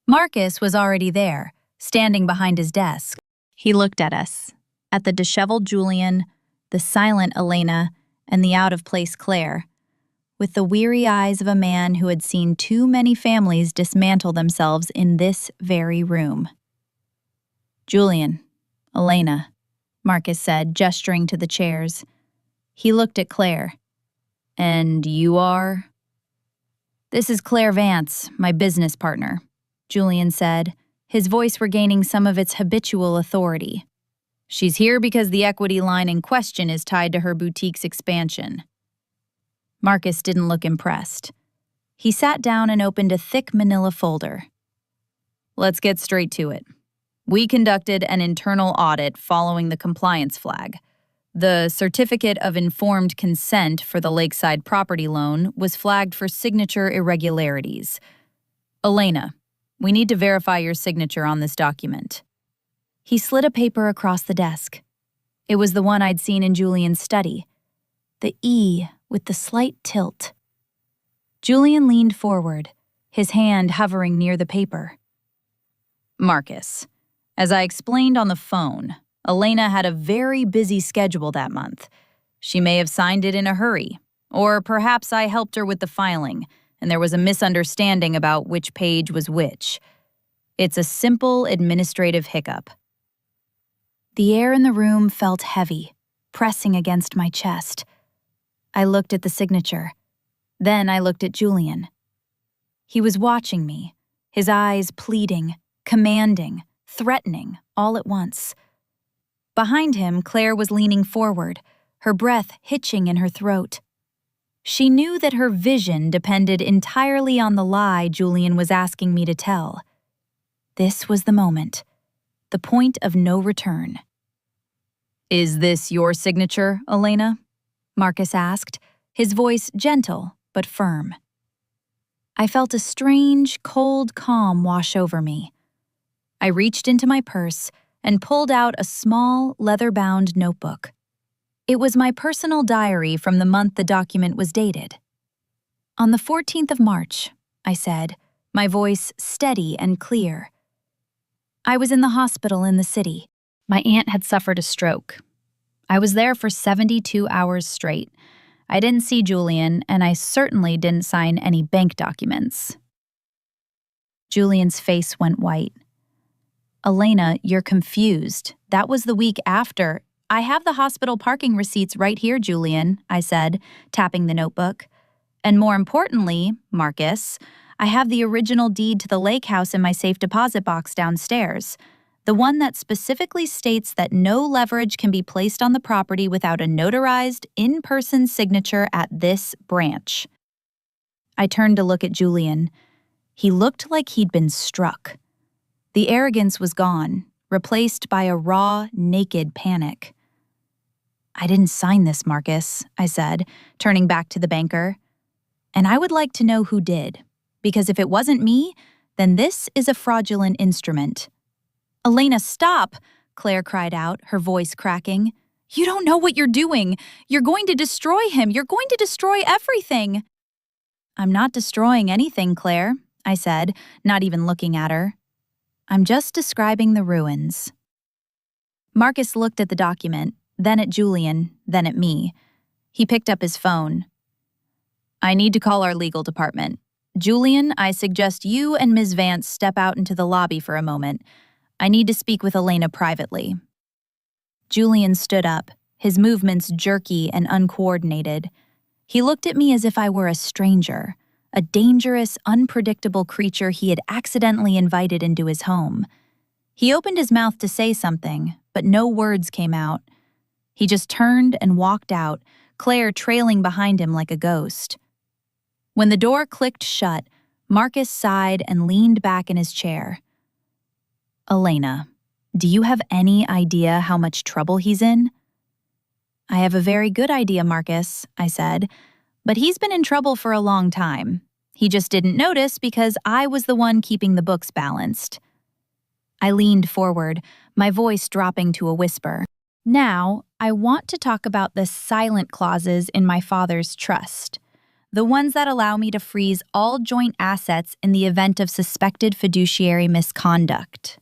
[SPEAKER 1] Marcus was already there, standing behind his desk. He looked at us, at the disheveled Julian, the silent Elena, and the out-of-place Claire, with the weary eyes of a man who had seen too many families dismantle themselves in this very room. "Julian, Elena," Marcus said, gesturing to the chairs. He looked at Claire. "And you are?" "This is Claire Vance, my business partner," Julian said, his voice regaining some of its habitual authority. "She's here because the equity line in question is tied to her boutique's expansion." Marcus didn't look impressed. He sat down and opened a thick manila folder. "Let's get straight to it. We conducted an internal audit following the compliance flag. The certificate of informed consent for the lakeside property loan was flagged for signature irregularities. Elena, we need to verify your signature on this document." He slid a paper across the desk. It was the one I'd seen in Julian's study. The E with the slight tilt. Julian leaned forward, his hand hovering near the paper. "Marcus, as I explained on the phone, Elena had a very busy schedule that month. She may have signed it in a hurry, or perhaps I helped her with the filing, and there was a misunderstanding about which page was which. It's a simple administrative hiccup." The air in the room felt heavy, pressing against my chest. I looked at the signature. Then I looked at Julian. He was watching me, his eyes pleading, commanding, threatening, all at once. Behind him, Claire was leaning forward, her breath hitching in her throat. She knew that her vision depended entirely on the lie Julian was asking me to tell. This was the moment, the point of no return. "Is this your signature, Elena?" Marcus asked, his voice gentle but firm. I felt a strange, cold calm wash over me. I reached into my purse and pulled out a small, leather-bound notebook. It was my personal diary from the month the document was dated. On the 14th of March, I said, my voice steady and clear. I was in the hospital in the city. My aunt had suffered a stroke. I was there for 72 hours straight. I didn't see Julian, and I certainly didn't sign any bank documents. Julian's face went white. Elena, you're confused. That was the week after. I have the hospital parking receipts right here, Julian, I said, tapping the notebook. And more importantly, Marcus, I have the original deed to the lake house in my safe deposit box downstairs, the one that specifically states that no leverage can be placed on the property without a notarized, in-person signature at this branch. I turned to look at Julian. He looked like he'd been struck. The arrogance was gone, replaced by a raw, naked panic. I didn't sign this, Marcus, I said, turning back to the banker. And I would like to know who did, because if it wasn't me, then this is a fraudulent instrument. Elena, stop, Claire cried out, her voice cracking. You don't know what you're doing. You're going to destroy him. You're going to destroy everything. I'm not destroying anything, Claire, I said, not even looking at her. I'm just describing the ruins. Marcus looked at the document, then at Julian, then at me. He picked up his phone. I need to call our legal department. Julian, I suggest you and Ms. Vance step out into the lobby for a moment. I need to speak with Elena privately. Julian stood up, his movements jerky and uncoordinated. He looked at me as if I were a stranger, a dangerous, unpredictable creature he had accidentally invited into his home. He opened his mouth to say something, but no words came out. He just turned and walked out, Claire trailing behind him like a ghost. When the door clicked shut, Marcus sighed and leaned back in his chair. Elena, do you have any idea how much trouble he's in? I have a very good idea, Marcus, I said, but he's been in trouble for a long time. He just didn't notice because I was the one keeping the books balanced. I leaned forward, my voice dropping to a whisper. Now, I want to talk about the silent clauses in my father's trust, the ones that allow me to freeze all joint assets in the event of suspected fiduciary misconduct.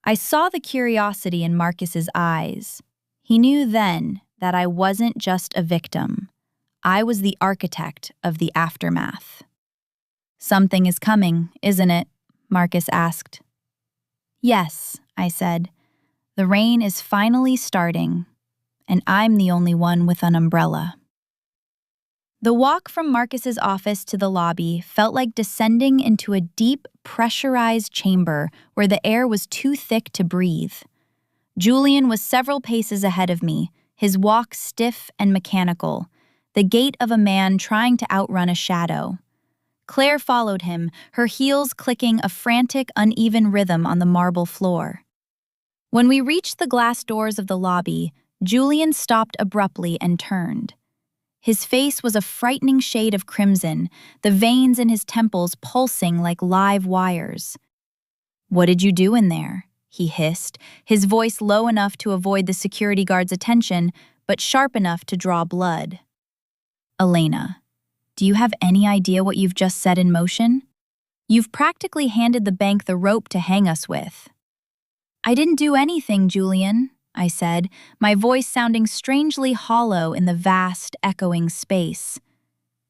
[SPEAKER 1] I saw the curiosity in Marcus's eyes. He knew then that I wasn't just a victim. I was the architect of the aftermath. Something is coming, isn't it? Marcus asked. Yes, I said. The rain is finally starting, and I'm the only one with an umbrella. The walk from Marcus's office to the lobby felt like descending into a deep, pressurized chamber where the air was too thick to breathe. Julian was several paces ahead of me, his walk stiff and mechanical, the gait of a man trying to outrun a shadow. Claire followed him, her heels clicking a frantic, uneven rhythm on the marble floor. When we reached the glass doors of the lobby, Julian stopped abruptly and turned. His face was a frightening shade of crimson, the veins in his temples pulsing like live wires. What did you do in there? He hissed, his voice low enough to avoid the security guard's attention, but sharp enough to draw blood. Elena, do you have any idea what you've just set in motion? You've practically handed the bank the rope to hang us with. I didn't do anything, Julian, I said, my voice sounding strangely hollow in the vast, echoing space.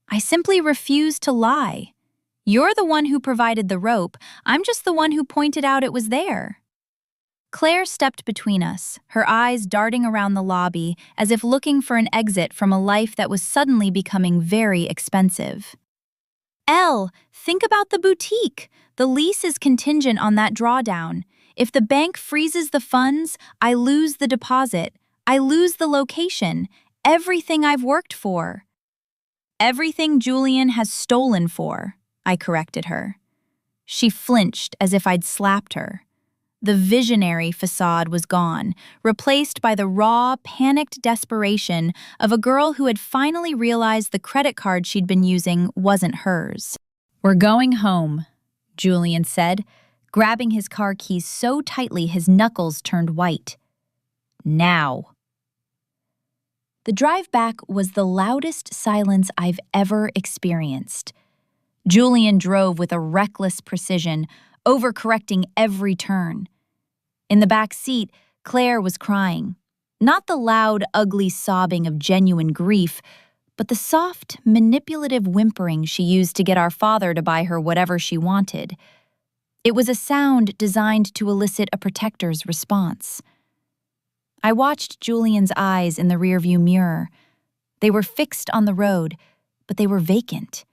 [SPEAKER 1] I simply refused to lie. You're the one who provided the rope. I'm just the one who pointed out it was there. Claire stepped between us, her eyes darting around the lobby as if looking for an exit from a life that was suddenly becoming very expensive. Elle, think about the boutique. The lease is contingent on that drawdown. If the bank freezes the funds, I lose the deposit. I lose the location. Everything I've worked for. Everything Julian has stolen for, I corrected her. She flinched as if I'd slapped her. The visionary facade was gone, replaced by the raw, panicked desperation of a girl who had finally realized the credit card she'd been using wasn't hers. We're going home, Julian said, grabbing his car keys so tightly his knuckles turned white. Now. The drive back was the loudest silence I've ever experienced. Julian drove with a reckless precision, overcorrecting every turn. In the back seat, Claire was crying. Not the loud, ugly sobbing of genuine grief, but the soft, manipulative whimpering she used to get our father to buy her whatever she wanted. It was a sound designed to elicit a protector's response. I watched Julian's eyes in the rearview mirror. They were fixed on the road, but they were vacant.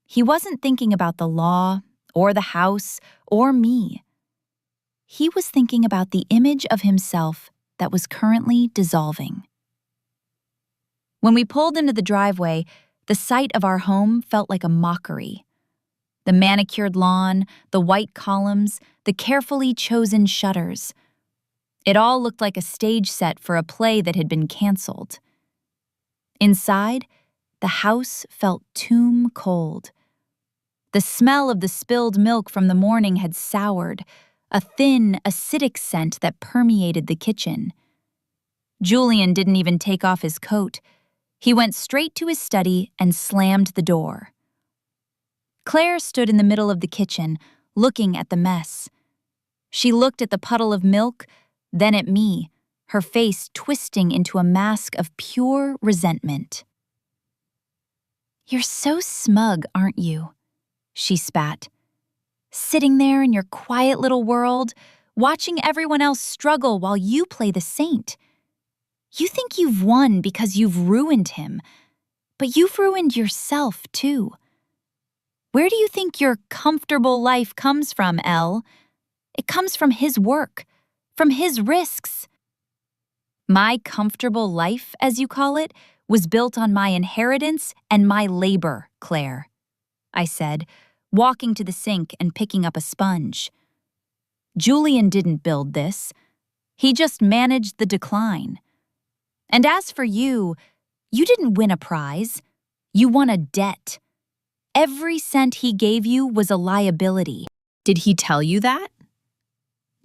[SPEAKER 1] He wasn't thinking about the law, or the house, or me. He was thinking about the image of himself that was currently dissolving. When we pulled into the driveway, the sight of our home felt like a mockery. The manicured lawn, the white columns, the carefully chosen shutters. It all looked like a stage set for a play that had been canceled. Inside, the house felt tomb cold. The smell of the spilled milk from the morning had soured, a thin, acidic scent that permeated the kitchen. Julian didn't even take off his coat. He went straight to his study and slammed the door. Claire stood in the middle of the kitchen, looking at the mess. She looked at the puddle of milk, then at me, her face twisting into a mask of pure resentment. "You're so smug, aren't you?" she spat. "Sitting there in your quiet little world, watching everyone else struggle while you play the saint. You think you've won because you've ruined him, but you've ruined yourself, too. Where do you think your comfortable life comes from, Elle? It comes from his work, from his risks. My comfortable life, as you call it, was built on my inheritance and my labor, Claire," I said, walking to the sink and picking up a sponge. "Julian didn't build this. He just managed the decline. And as for you, you didn't win a prize. You won a debt. Every cent he gave you was a liability." "Did he tell you that?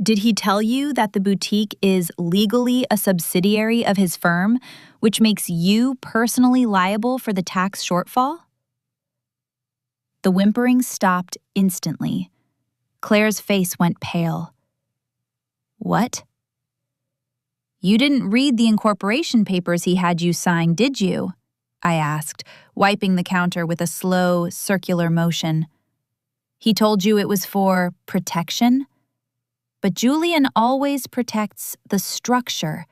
[SPEAKER 1] Did he tell you that the boutique is legally a subsidiary of his firm, which makes you personally liable for the tax shortfall?" The whimpering stopped instantly. Claire's face went pale. "What? You didn't read the incorporation papers he had you sign, did you?" I asked, wiping the counter with a slow, circular motion. "He told you it was for protection? But Julian always protects the structure,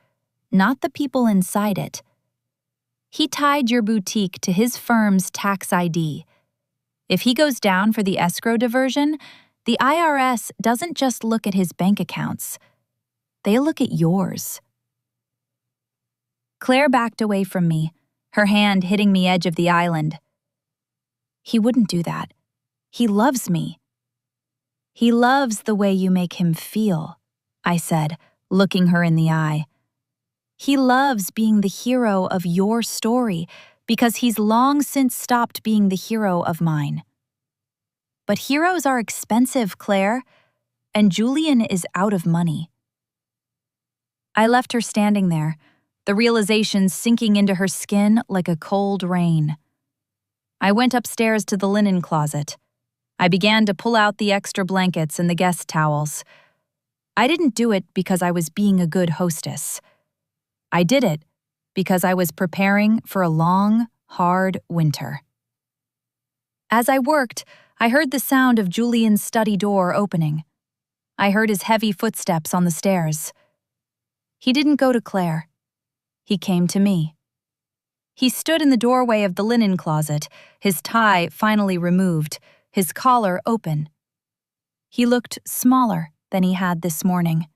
[SPEAKER 1] not the people inside it. He tied your boutique to his firm's tax ID. If he goes down for the escrow diversion, the IRS doesn't just look at his bank accounts. They look at yours." Claire backed away from me, her hand hitting the edge of the island. "He wouldn't do that. He loves me." "He loves the way you make him feel," I said, looking her in the eye. "He loves being the hero of your story because he's long since stopped being the hero of mine. But heroes are expensive, Claire, and Julian is out of money." I left her standing there, the realization sinking into her skin like a cold rain. I went upstairs to the linen closet. I began to pull out the extra blankets and the guest towels. I didn't do it because I was being a good hostess. I did it because I was preparing for a long, hard winter. As I worked, I heard the sound of Julian's study door opening. I heard his heavy footsteps on the stairs. He didn't go to Claire. He came to me. He stood in the doorway of the linen closet, his tie finally removed, his collar open. He looked smaller than he had this morning.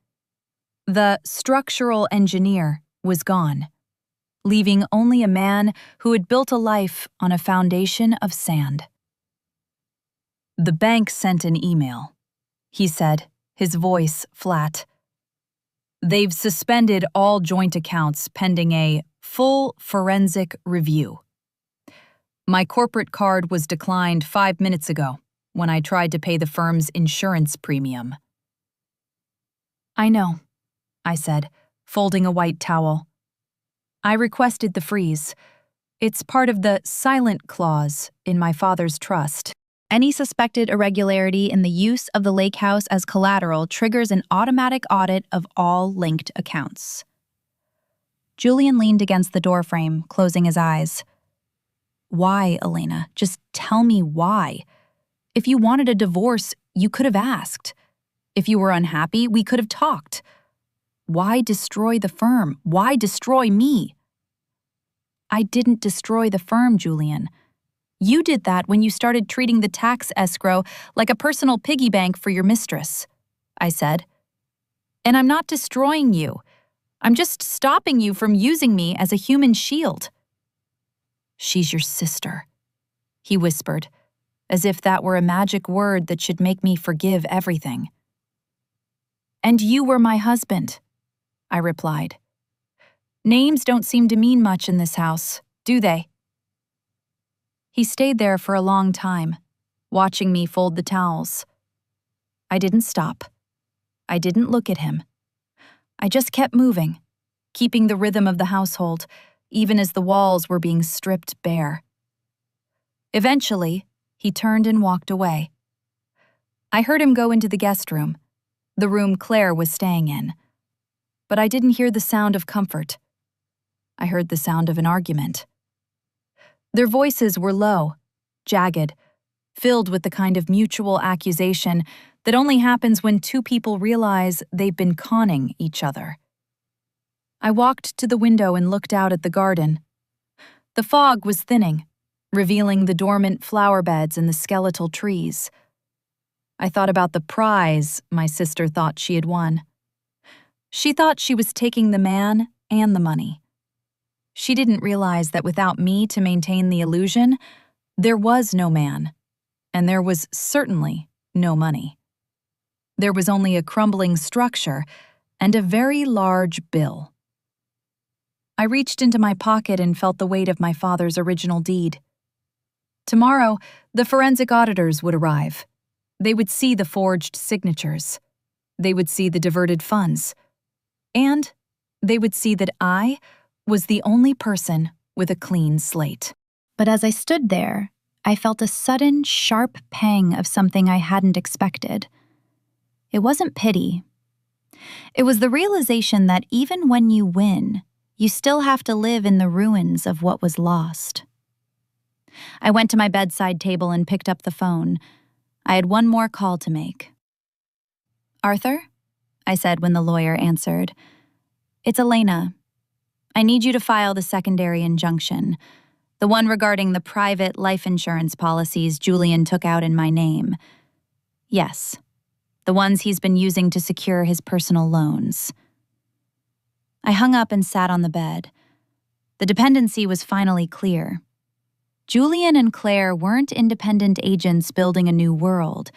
[SPEAKER 1] The structural engineer was gone, leaving only a man who had built a life on a foundation of sand. "The bank sent an email," he said, his voice flat. "They've suspended all joint accounts pending a full forensic review. My corporate card was declined 5 minutes ago when I tried to pay the firm's insurance premium." "I know," I said, folding a white towel. I requested the freeze. It's part of the silent clause in my father's trust. Any suspected irregularity in the use of the lake house as collateral triggers an automatic audit of all linked accounts. Julian leaned against the doorframe, closing his eyes. Why, Elena? Just tell me why. If you wanted a divorce, you could have asked. If you were unhappy, we could have talked. Why destroy the firm? Why destroy me? I didn't destroy the firm, Julian. You did that when you started treating the tax escrow like a personal piggy bank for your mistress, I said. And I'm not destroying you. I'm just stopping you from using me as a human shield. She's your sister, he whispered, as if that were a magic word that should make me forgive everything. And you were my husband, I replied. Names don't seem to mean much in this house, do they? He stayed there for a long time, watching me fold the towels. I didn't stop. I didn't look at him. I just kept moving, keeping the rhythm of the household, even as the walls were being stripped bare. Eventually, he turned and walked away. I heard him go into the guest room, the room Claire was staying in. But I didn't hear the sound of comfort. I heard the sound of an argument. Their voices were low, jagged, filled with the kind of mutual accusation that only happens when two people realize they've been conning each other. I walked to the window and looked out at the garden. The fog was thinning, revealing the dormant flower beds and the skeletal trees. I thought about the prize my sister thought she had won. She thought she was taking the man and the money. She didn't realize that without me to maintain the illusion, there was no man, and there was certainly no money. There was only a crumbling structure and a very large bill. I reached into my pocket and felt the weight of my father's original deed. Tomorrow, the forensic auditors would arrive. They would see the forged signatures. They would see the diverted funds. And they would see that I was the only person with a clean slate. But as I stood there, I felt a sudden, sharp pang of something I hadn't expected. It wasn't pity. It was the realization that even when you win, you still have to live in the ruins of what was lost. I went to my bedside table and picked up the phone. I had one more call to make. Arthur? I said when the lawyer answered. It's Elena. I need you to file the secondary injunction, the one regarding the private life insurance policies Julian took out in my name. Yes, the ones he's been using to secure his personal loans. I hung up and sat on the bed. The dependency was finally clear. Julian and Claire weren't independent agents building a new world.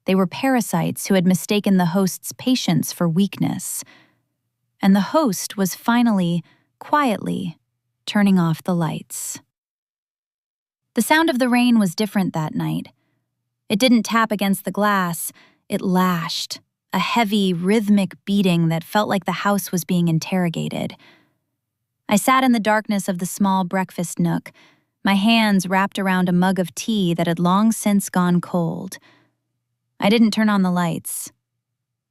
[SPEAKER 1] They were parasites who had mistaken the host's patience for weakness. And the host was finally, quietly, turning off the lights. The sound of the rain was different that night. It didn't tap against the glass, it lashed, a heavy, rhythmic beating that felt like the house was being interrogated. I sat in the darkness of the small breakfast nook, my hands wrapped around a mug of tea that had long since gone cold. I didn't turn on the lights.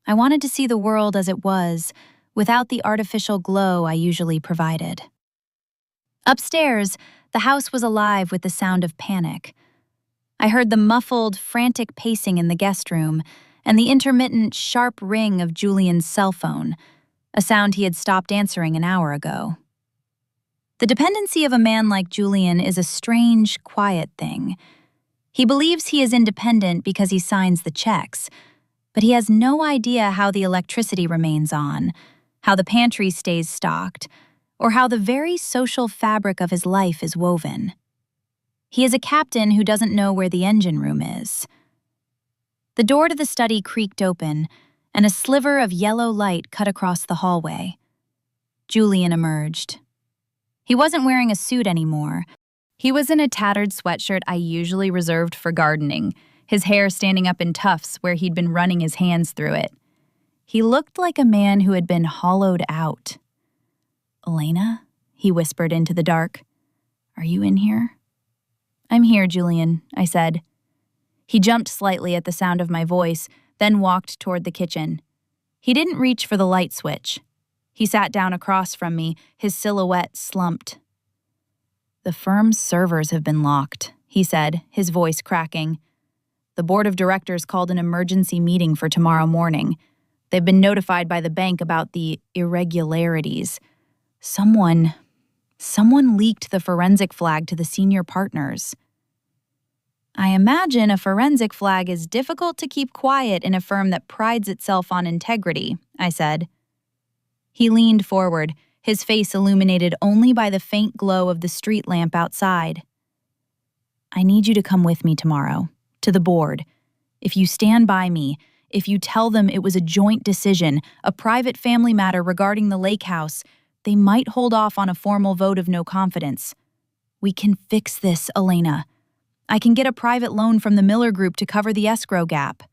[SPEAKER 1] I wanted to see the world as it was, without the artificial glow I usually provided. Upstairs, the house was alive with the sound of panic. I heard the muffled, frantic pacing in the guest room and the intermittent, sharp ring of Julian's cell phone, a sound he had stopped answering an hour ago. The dependency of a man like Julian is a strange, quiet thing. He believes he is independent because he signs the checks, but he has no idea how the electricity remains on, how the pantry stays stocked, or how the very social fabric of his life is woven. He is a captain who doesn't know where the engine room is. The door to the study creaked open, and a sliver of yellow light cut across the hallway. Julian emerged. He wasn't wearing a suit anymore. He was in a tattered sweatshirt I usually reserved for gardening, his hair standing up in tufts where he'd been running his hands through it. He looked like a man who had been hollowed out. "Elena?" he whispered into the dark. "Are you in here?" "I'm here, Julian," I said. He jumped slightly at the sound of my voice, then walked toward the kitchen. He didn't reach for the light switch. He sat down across from me, his silhouette slumped. "The firm's servers have been locked," he said, his voice cracking. "The board of directors called an emergency meeting for tomorrow morning. They've been notified by the bank about the irregularities. Someone leaked the forensic flag to the senior partners." "I imagine a forensic flag is difficult to keep quiet in a firm that prides itself on integrity," I said. He leaned forward, his face illuminated only by the faint glow of the street lamp outside. "I need you to come with me tomorrow, to the board. If you stand by me, if you tell them it was a joint decision, a private family matter regarding the lake house, they might hold off on a formal vote of no confidence. We can fix this, Elena. I can get a private loan from the Miller Group to cover the escrow gap."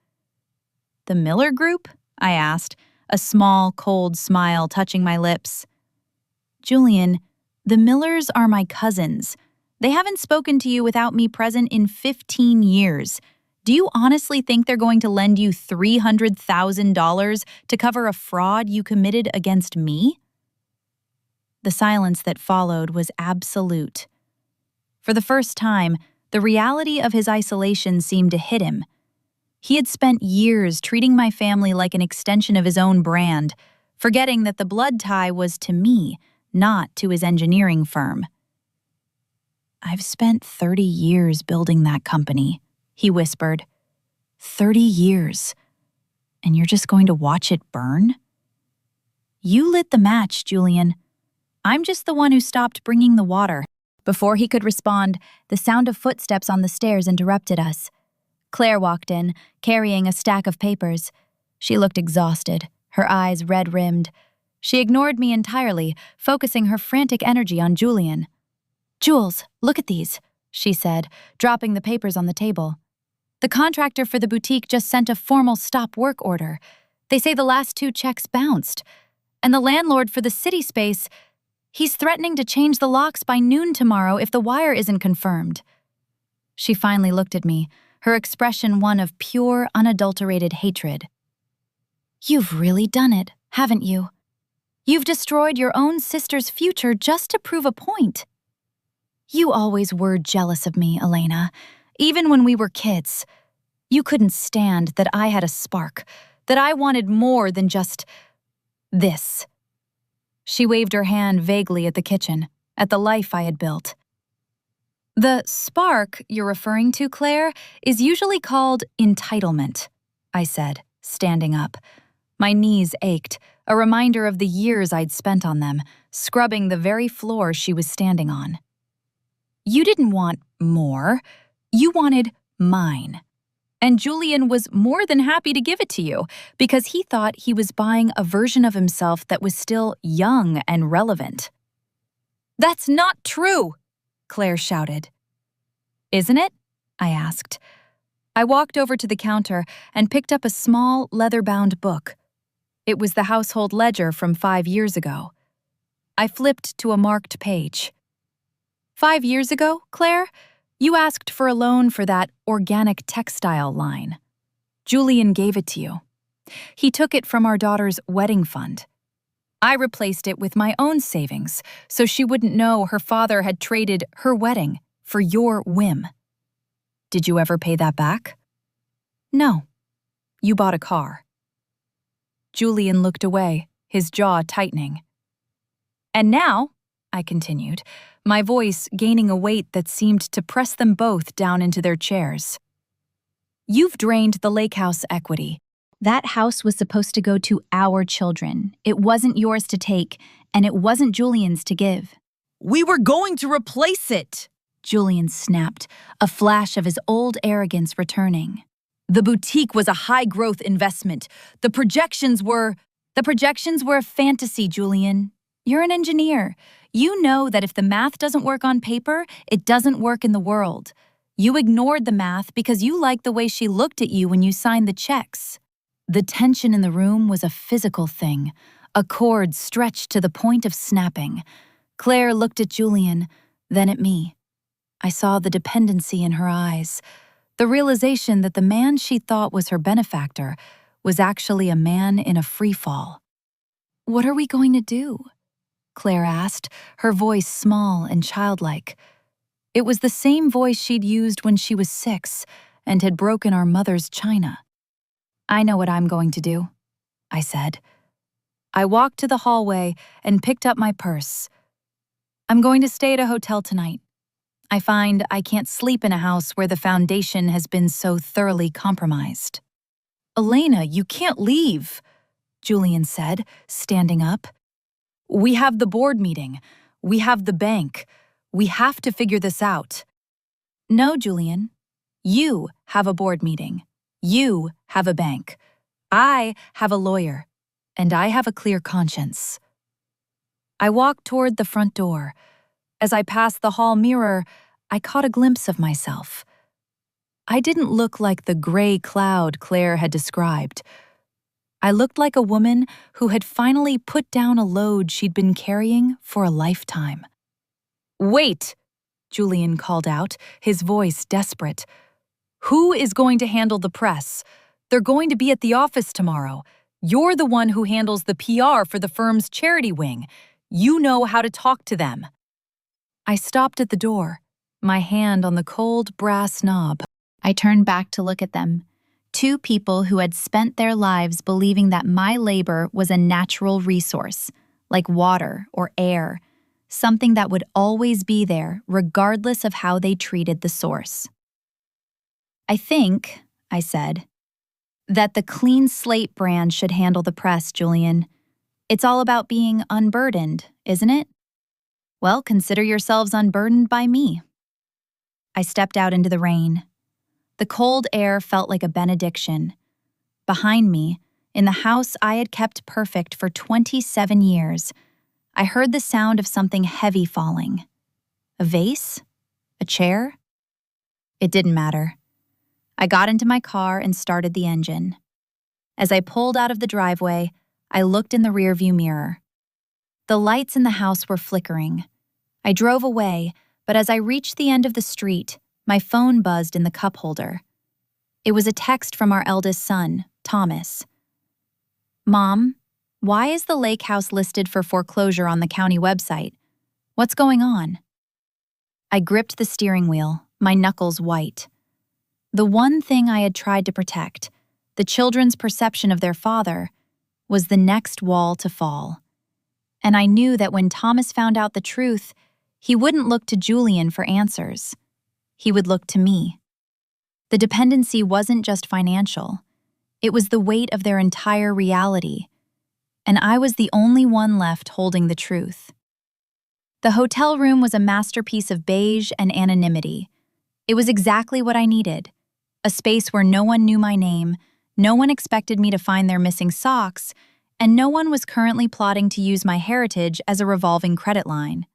[SPEAKER 1] "The Miller Group?" I asked, a small, cold smile touching my lips. "Julian, the Millers are my cousins. They haven't spoken to you without me present in 15 years. Do you honestly think they're going to lend you $300,000 to cover a fraud you committed against me?" The silence that followed was absolute. For the first time, the reality of his isolation seemed to hit him. He had spent years treating my family like an extension of his own brand, forgetting that the blood tie was to me, not to his engineering firm. "I've spent 30 years building that company," he whispered. 30 years. And you're just going to watch it burn? "You lit the match, Julian. I'm just the one who stopped bringing the water." Before he could respond, the sound of footsteps on the stairs interrupted us. Claire walked in, carrying a stack of papers. She looked exhausted, her eyes red-rimmed. She ignored me entirely, focusing her frantic energy on Julian. "Jules, look at these," she said, dropping the papers on the table. "The contractor for the boutique just sent a formal stop work order. They say the last 2 checks bounced. And the landlord for the city space, he's threatening to change the locks by noon tomorrow if the wire isn't confirmed." She finally looked at me, her expression one of pure, unadulterated hatred. "You've really done it, haven't you? You've destroyed your own sister's future just to prove a point. You always were jealous of me, Elena, even when we were kids. You couldn't stand that I had a spark, that I wanted more than just this." She waved her hand vaguely at the kitchen, at the life I had built. "The spark you're referring to, Claire, is usually called entitlement," I said, standing up. My knees ached, a reminder of the years I'd spent on them, scrubbing the very floor she was standing on. "You didn't want more. You wanted mine. And Julian was more than happy to give it to you, because he thought he was buying a version of himself that was still young and relevant." "That's not true!" Claire shouted. "Isn't it?" I asked. I walked over to the counter and picked up a small, leather-bound book. It was the household ledger from 5 years ago. I flipped to a marked page. "5 years ago, Claire, you asked for a loan for that organic textile line. Julian gave it to you. He took it from our daughter's wedding fund. I replaced it with my own savings so she wouldn't know her father had traded her wedding for your whim. Did you ever pay that back?" "No. You bought a car." Julian looked away, his jaw tightening. "And now," I continued, my voice gaining a weight that seemed to press them both down into their chairs. "You've drained the lake house equity. That house was supposed to go to our children. It wasn't yours to take, and it wasn't Julian's to give."
[SPEAKER 2] "We were going to replace it!"
[SPEAKER 1] Julian snapped, a flash of his old arrogance returning.
[SPEAKER 2] "The boutique was a high-growth investment. The projections were
[SPEAKER 1] a fantasy, Julian. You're an engineer. You know that if the math doesn't work on paper, it doesn't work in the world. You ignored the math because you liked the way she looked at you when you signed the checks." The tension in the room was a physical thing, a cord stretched to the point of snapping. Claire looked at Julian, then at me. I saw the dependency in her eyes, the realization that the man she thought was her benefactor was actually a man in a free fall. "What are we going to do?" Claire asked, her voice small and childlike. It was the same voice she'd used when she was 6 and had broken our mother's china. "I know what I'm going to do," I said. I walked to the hallway and picked up my purse. "I'm going to stay at a hotel tonight. I find I can't sleep in a house where the foundation has been so thoroughly compromised." "Elena, you can't leave," Julian said, standing up. "We have the board meeting. We have the bank. We have to figure this out." "No, Julian. You have a board meeting. You have a bank. I have a lawyer. And I have a clear conscience." I walked toward the front door. As I passed the hall mirror, I caught a glimpse of myself. I didn't look like the gray cloud Claire had described. I looked like a woman who had finally put down a load she'd been carrying for a lifetime. "Wait!" Julian called out, his voice desperate. "Who is going to handle the press? They're going to be at the office tomorrow. You're the one who handles the PR for the firm's charity wing. You know how to talk to them." I stopped at the door, my hand on the cold brass knob. I turned back to look at them. 2 people who had spent their lives believing that my labor was a natural resource, like water or air, something that would always be there regardless of how they treated the source. "I think," I said, "that the Clean Slate brand should handle the press, Julian. It's all about being unburdened, isn't it? Well, consider yourselves unburdened by me." I stepped out into the rain. The cold air felt like a benediction. Behind me, in the house I had kept perfect for 27 years, I heard the sound of something heavy falling. A vase? A chair? It didn't matter. I got into my car and started the engine. As I pulled out of the driveway, I looked in the rearview mirror. The lights in the house were flickering. I drove away, but as I reached the end of the street, my phone buzzed in the cup holder. It was a text from our eldest son, Thomas. "Mom, why is the lake house listed for foreclosure on the county website? What's going on?" I gripped the steering wheel, my knuckles white. The one thing I had tried to protect, the children's perception of their father, was the next wall to fall. And I knew that when Thomas found out the truth, he wouldn't look to Julian for answers. He would look to me. The dependency wasn't just financial. It was the weight of their entire reality. And I was the only one left holding the truth. The hotel room was a masterpiece of beige and anonymity. It was exactly what I needed. A space where no one knew my name, no one expected me to find their missing socks, and no one was currently plotting to use my heritage as a revolving credit line.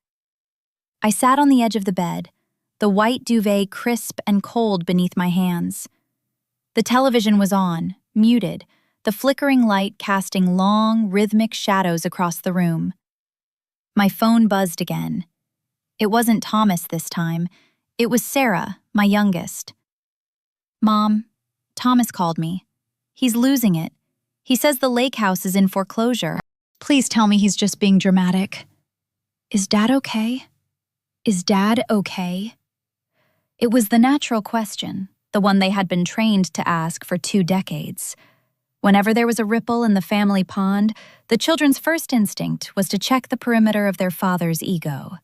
[SPEAKER 1] I sat on the edge of the bed, the white duvet crisp and cold beneath my hands. The television was on, muted, the flickering light casting long, rhythmic shadows across the room. My phone buzzed again. It wasn't Thomas this time. It was Sarah, my youngest. "Mom, Thomas called me. He's losing it. He says the lake house is in foreclosure. Please tell me he's just being dramatic. Is Dad okay? Is Dad okay?" It was the natural question, the one they had been trained to ask for 2 decades. Whenever there was a ripple in the family pond, the children's first instinct was to check the perimeter of their father's ego.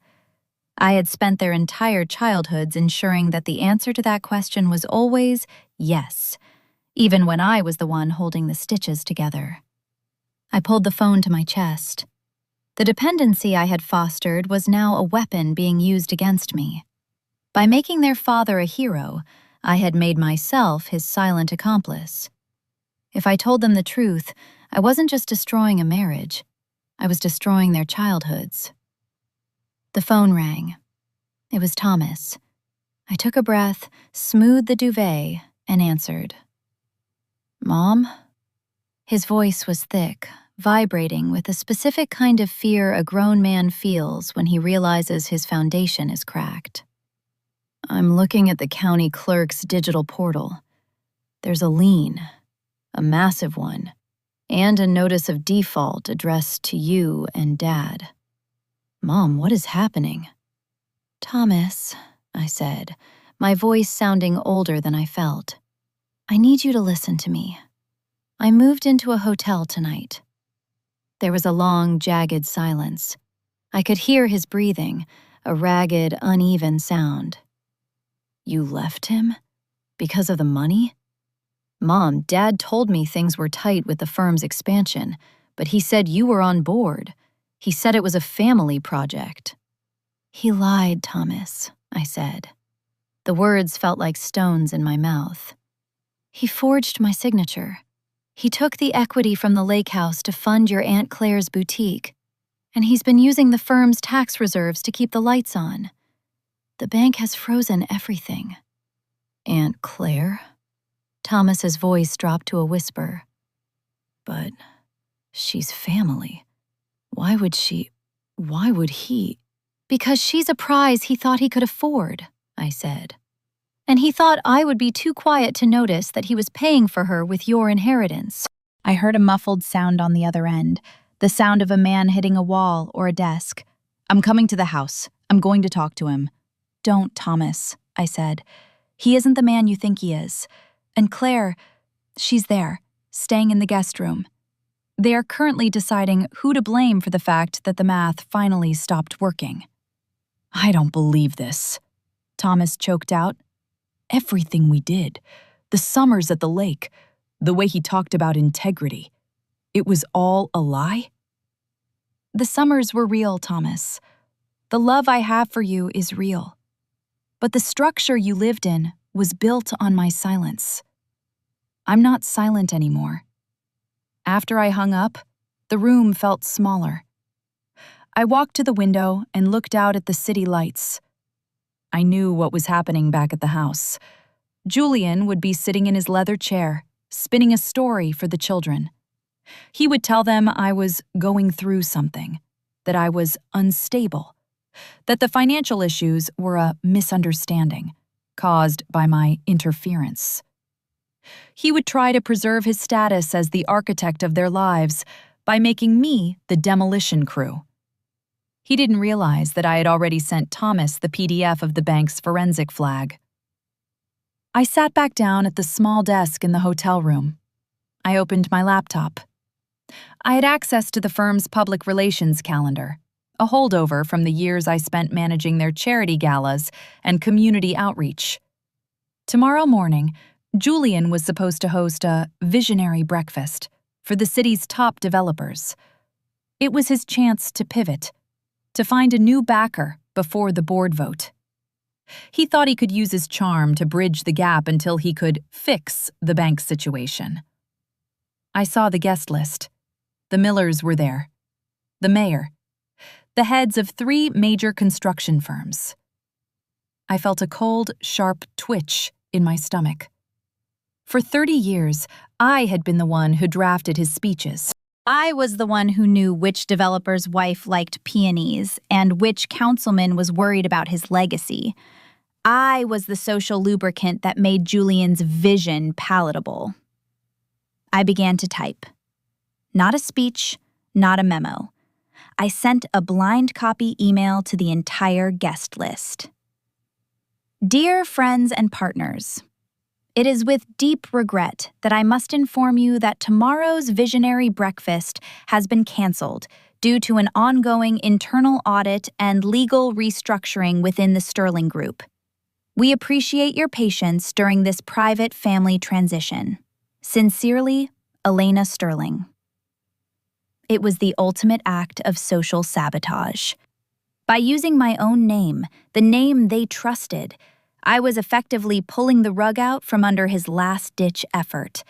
[SPEAKER 1] I had spent their entire childhoods ensuring that the answer to that question was always yes, even when I was the one holding the stitches together. I pulled the phone to my chest. The dependency I had fostered was now a weapon being used against me. By making their father a hero, I had made myself his silent accomplice. If I told them the truth, I wasn't just destroying a marriage, I was destroying their childhoods. The phone rang. It was Thomas. I took a breath, smoothed the duvet, and answered. "Mom?" His voice was thick, vibrating with a specific kind of fear a grown man feels when he realizes his foundation is cracked. I'm looking at the county clerk's digital portal. There's a lien, a massive one, and a notice of default addressed to you and Dad. Mom, what is happening? Thomas, I said, my voice sounding older than I felt. I need you to listen to me. I moved into a hotel tonight. There was a long, jagged silence. I could hear his breathing, a ragged, uneven sound. You left him? Because of the money? Mom, Dad told me things were tight with the firm's expansion, but he said you were on board. He said it was a family project. He lied, Thomas, I said. The words felt like stones in my mouth. He forged my signature. He took the equity from the lake house to fund your Aunt Claire's boutique, and he's been using the firm's tax reserves to keep the lights on. The bank has frozen everything. Aunt Claire? Thomas's voice dropped to a whisper. But she's family. Why would he? Because she's a prize he thought he could afford, I said. And he thought I would be too quiet to notice that he was paying for her with your inheritance. I heard a muffled sound on the other end, the sound of a man hitting a wall or a desk. I'm coming to the house. I'm going to talk to him. Don't, Thomas, I said. He isn't the man you think he is. And Claire, she's there, staying in the guest room. They are currently deciding who to blame for the fact that the math finally stopped working. I don't believe this, Thomas choked out. Everything we did, the summers at the lake, the way he talked about integrity, it was all a lie? The summers were real, Thomas. The love I have for you is real. But the structure you lived in was built on my silence. I'm not silent anymore. After I hung up, the room felt smaller. I walked to the window and looked out at the city lights. I knew what was happening back at the house. Julian would be sitting in his leather chair, spinning a story for the children. He would tell them I was going through something, that I was unstable, that the financial issues were a misunderstanding caused by my interference. He would try to preserve his status as the architect of their lives by making me the demolition crew. He didn't realize that I had already sent Thomas the PDF of the bank's forensic flag. I sat back down at the small desk in the hotel room. I opened my laptop. I had access to the firm's public relations calendar, a holdover from the years I spent managing their charity galas and community outreach. Tomorrow morning, Julian was supposed to host a visionary breakfast for the city's top developers. It was his chance to pivot, to find a new backer before the board vote. He thought he could use his charm to bridge the gap until he could fix the bank situation. I saw the guest list. The Millers were there. The mayor. The heads of 3 major construction firms. I felt a cold, sharp twitch in my stomach. For 30 years, I had been the one who drafted his speeches. I was the one who knew which developer's wife liked peonies and which councilman was worried about his legacy. I was the social lubricant that made Julian's vision palatable. I began to type. Not a speech, not a memo. I sent a blind copy email to the entire guest list. Dear friends and partners, it is with deep regret that I must inform you that tomorrow's visionary breakfast has been canceled due to an ongoing internal audit and legal restructuring within the Sterling Group. We appreciate your patience during this private family transition. Sincerely, Elena Sterling. It was the ultimate act of social sabotage. By using my own name, the name they trusted, I was effectively pulling the rug out from under his last-ditch effort.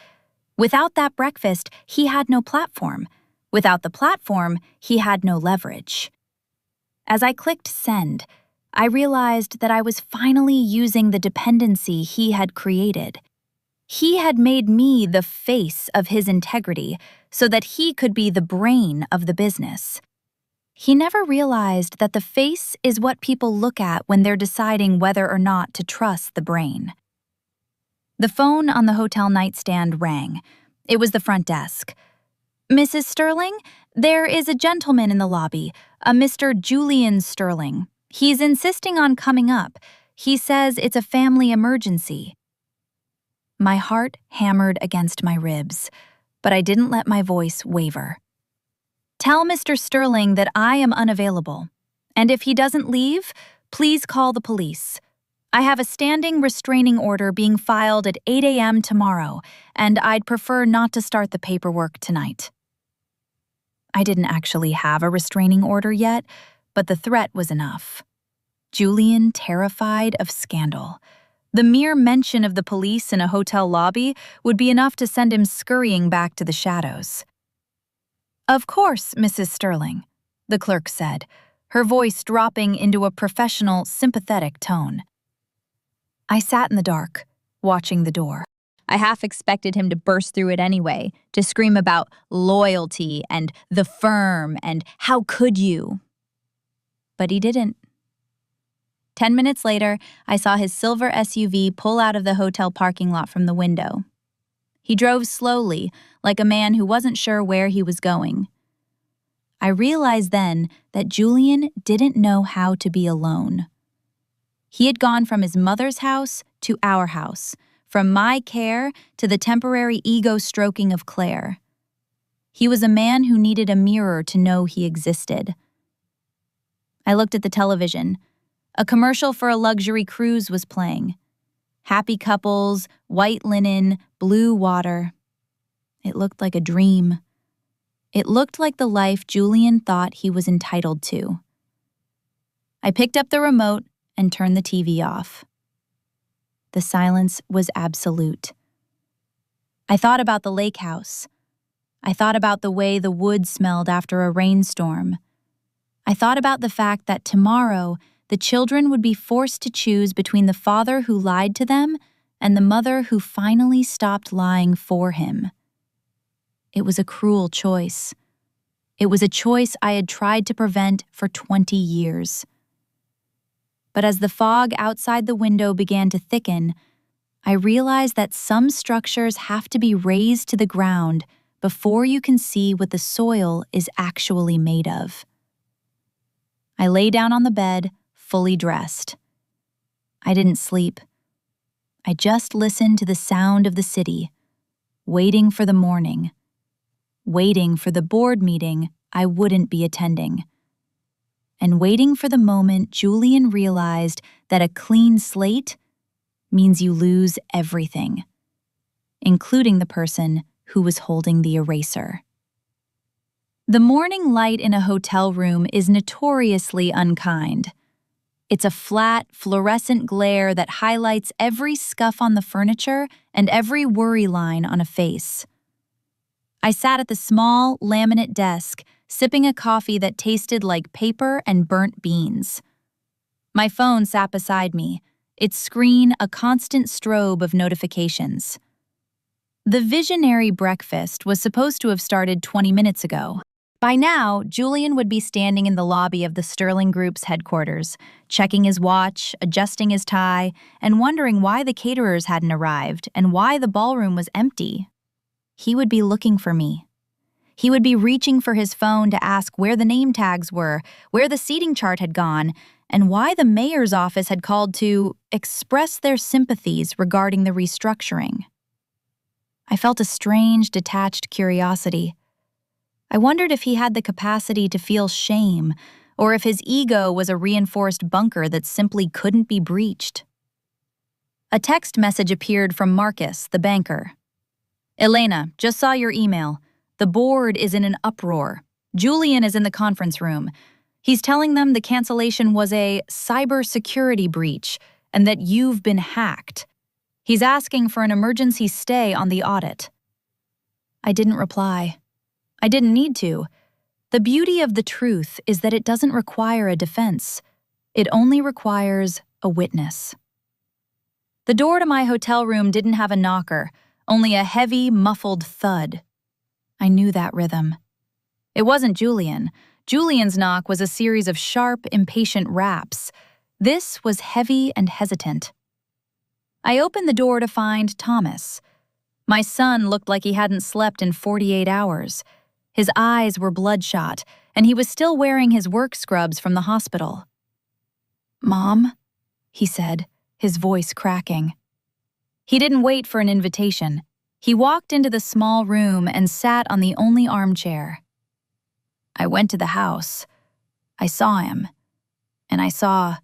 [SPEAKER 1] Without that breakfast, he had no platform. Without the platform, he had no leverage. As I clicked send, I realized that I was finally using the dependency he had created. He had made me the face of his integrity so that he could be the brain of the business. He never realized that the face is what people look at when they're deciding whether or not to trust the brain. The phone on the hotel nightstand rang. It was the front desk. "Mrs. Sterling, there is a gentleman in the lobby, a Mr. Julian Sterling. He's insisting on coming up. He says it's a family emergency." My heart hammered against my ribs, but I didn't let my voice waver. "Tell Mr. Sterling that I am unavailable, and if he doesn't leave, please call the police. I have a standing restraining order being filed at 8 a.m. tomorrow, and I'd prefer not to start the paperwork tonight." I didn't actually have a restraining order yet, but the threat was enough. Julian terrified of scandal. The mere mention of the police in a hotel lobby would be enough to send him scurrying back to the shadows. "Of course, Mrs. Sterling," the clerk said, her voice dropping into a professional, sympathetic tone. I sat in the dark, watching the door. I half expected him to burst through it anyway, to scream about loyalty and the firm and how could you. But he didn't. 10 minutes later, I saw his silver SUV pull out of the hotel parking lot from the window. He drove slowly, like a man who wasn't sure where he was going. I realized then that Julian didn't know how to be alone. He had gone from his mother's house to our house, from my care to the temporary ego-stroking of Claire. He was a man who needed a mirror to know he existed. I looked at the television. A commercial for a luxury cruise was playing. Happy couples, white linen, blue water. It looked like a dream. It looked like the life Julian thought he was entitled to. I picked up the remote and turned the TV off. The silence was absolute. I thought about the lake house. I thought about the way the woods smelled after a rainstorm. I thought about the fact that tomorrow the children would be forced to choose between the father who lied to them and the mother who finally stopped lying for him. It was a cruel choice. It was a choice I had tried to prevent for 20 years. But as the fog outside the window began to thicken, I realized that some structures have to be razed to the ground before you can see what the soil is actually made of. I lay down on the bed, fully dressed. I didn't sleep. I just listened to the sound of the city, waiting for the morning, waiting for the board meeting I wouldn't be attending, and waiting for the moment Julian realized that a clean slate means you lose everything, including the person who was holding the eraser. The morning light in a hotel room is notoriously unkind. It's a flat, fluorescent glare that highlights every scuff on the furniture and every worry line on a face. I sat at the small, laminate desk, sipping a coffee that tasted like paper and burnt beans. My phone sat beside me, its screen a constant strobe of notifications. The visionary breakfast was supposed to have started 20 minutes ago. By now, Julian would be standing in the lobby of the Sterling Group's headquarters, checking his watch, adjusting his tie, and wondering why the caterers hadn't arrived and why the ballroom was empty. He would be looking for me. He would be reaching for his phone to ask where the name tags were, where the seating chart had gone, and why the mayor's office had called to express their sympathies regarding the restructuring. I felt a strange, detached curiosity. I wondered if he had the capacity to feel shame, or if his ego was a reinforced bunker that simply couldn't be breached. A text message appeared from Marcus, the banker. "Elena, just saw your email. The board is in an uproar. Julian is in the conference room. He's telling them the cancellation was a cybersecurity breach and that you've been hacked. He's asking for an emergency stay on the audit." I didn't reply. I didn't need to. The beauty of the truth is that it doesn't require a defense. It only requires a witness. The door to my hotel room didn't have a knocker, only a heavy, muffled thud. I knew that rhythm. It wasn't Julian. Julian's knock was a series of sharp, impatient raps. This was heavy and hesitant. I opened the door to find Thomas. My son looked like he hadn't slept in 48 hours. His eyes were bloodshot, and he was still wearing his work scrubs from the hospital. "Mom?" he said, his voice cracking. He didn't wait for an invitation. He walked into the small room and sat on the only armchair. I went to the house. I saw him. And I saw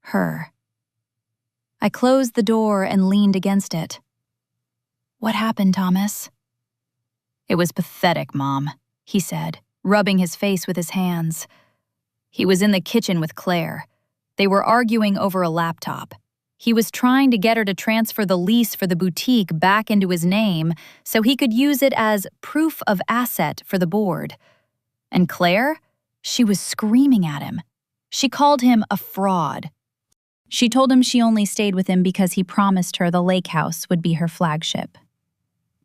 [SPEAKER 1] her. I closed the door and leaned against it. "What happened, Thomas?" "It was pathetic, Mom," he said, rubbing his face with his hands. "He was in the kitchen with Claire. They were arguing over a laptop. He was trying to get her to transfer the lease for the boutique back into his name so he could use it as proof of asset for the board. And Claire? She was screaming at him. She called him a fraud. She told him she only stayed with him because he promised her the lake house would be her flagship."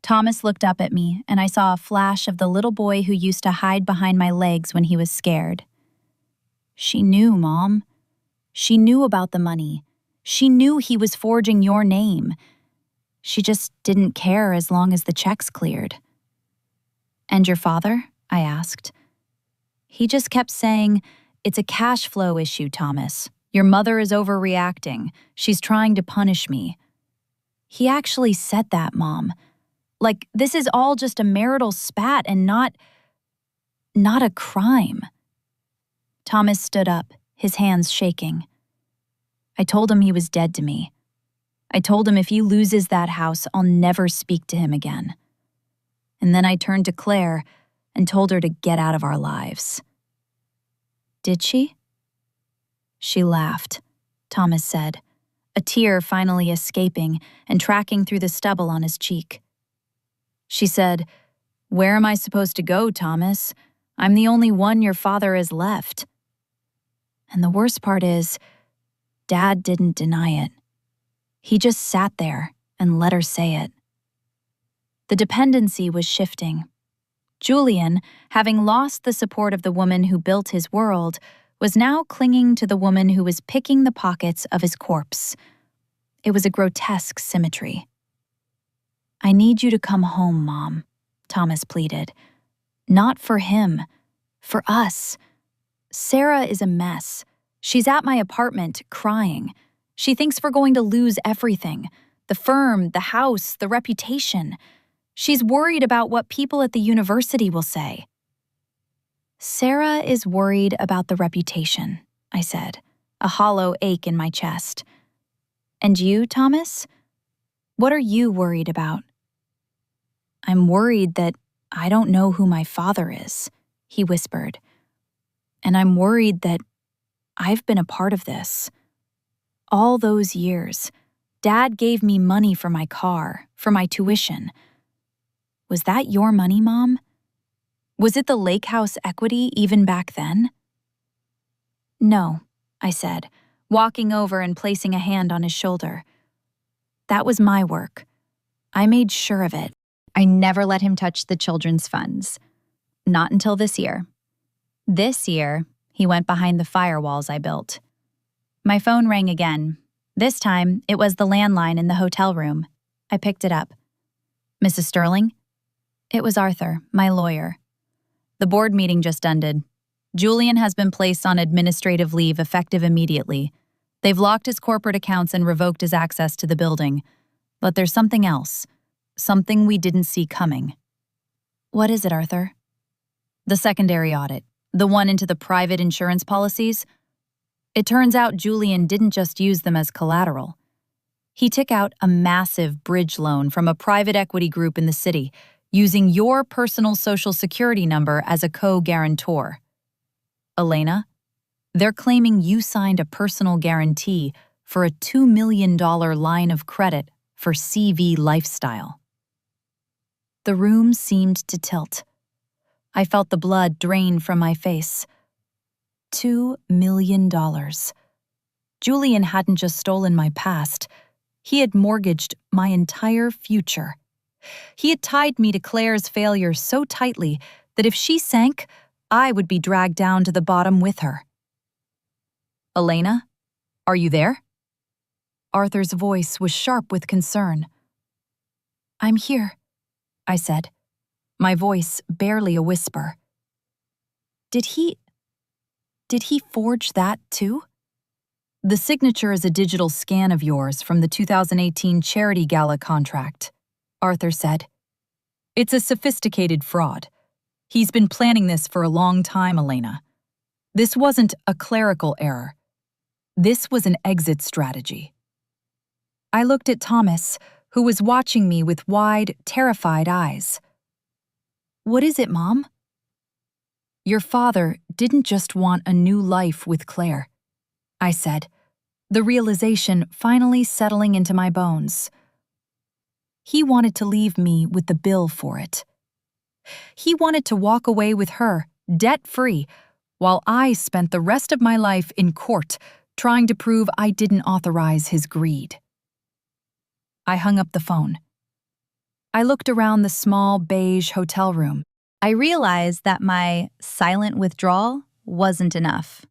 [SPEAKER 1] Thomas looked up at me, and I saw a flash of the little boy who used to hide behind my legs when he was scared. "She knew, Mom. She knew about the money. She knew he was forging your name. She just didn't care as long as the checks cleared." "And your father?" I asked. "He just kept saying, 'It's a cash flow issue, Thomas. Your mother is overreacting. She's trying to punish me.' He actually said that, Mom. Like, this is all just a marital spat and not a crime." Thomas stood up, his hands shaking. "I told him he was dead to me. I told him if he loses that house, I'll never speak to him again. And then I turned to Claire and told her to get out of our lives." "Did she?" "She laughed," Thomas said, a tear finally escaping and tracking through the stubble on his cheek. "She said, 'Where am I supposed to go, Thomas? I'm the only one your father has left.' And the worst part is, Dad didn't deny it. He just sat there and let her say it." The dependency was shifting. Julian, having lost the support of the woman who built his world, was now clinging to the woman who was picking the pockets of his corpse. It was a grotesque symmetry. "I need you to come home, Mom," Thomas pleaded. "Not for him, for us. Sarah is a mess. She's at my apartment, crying. She thinks we're going to lose everything. The firm, the house, the reputation. She's worried about what people at the university will say." "Sarah is worried about the reputation," I said, a hollow ache in my chest. "And you, Thomas? What are you worried about?" "I'm worried that I don't know who my father is," he whispered. "And I'm worried that I've been a part of this. All those years, Dad gave me money for my car, for my tuition. Was that your money, Mom? Was it the lake house equity even back then?" "No," I said, walking over and placing a hand on his shoulder. "That was my work. I made sure of it. I never let him touch the children's funds. Not until this year. This year, he went behind the firewalls I built." My phone rang again. This time, it was the landline in the hotel room. I picked it up. "Mrs. Sterling?" It was Arthur, my lawyer. "The board meeting just ended. Julian has been placed on administrative leave effective immediately. They've locked his corporate accounts and revoked his access to the building. But there's something else. Something we didn't see coming." "What is it, Arthur?" "The secondary audit. The one into the private insurance policies. It turns out Julian didn't just use them as collateral. He took out a massive bridge loan from a private equity group in the city, using your personal social security number as a co-guarantor. Elena, they're claiming you signed a personal guarantee for a $2 million line of credit for CV Lifestyle." The room seemed to tilt. I felt the blood drain from my face. $2 million. Julian hadn't just stolen my past.
[SPEAKER 2] He had mortgaged my entire future. He had tied me to Claire's failure so tightly that if she sank, I would be dragged down to the bottom with her. "Elena, are you there?" Arthur's voice was sharp with concern. "I'm here," I said, my voice barely a whisper. Did he forge that too? "The signature is a digital scan of yours from the 2018 Charity Gala contract," Arthur said. "It's a sophisticated fraud. He's been planning this for a long time, Elena. This wasn't a clerical error. This was an exit strategy." I looked at Thomas, who was watching me with wide, terrified eyes. "What is it, Mom?" "Your father didn't just want a new life with Claire," I said, the realization finally settling into my bones. "He wanted to leave me with the bill for it. He wanted to walk away with her, debt-free, while I spent the rest of my life in court trying to prove I didn't authorize his greed." I hung up the phone. I looked around the small beige hotel room.
[SPEAKER 1] I realized that my silent withdrawal wasn't enough.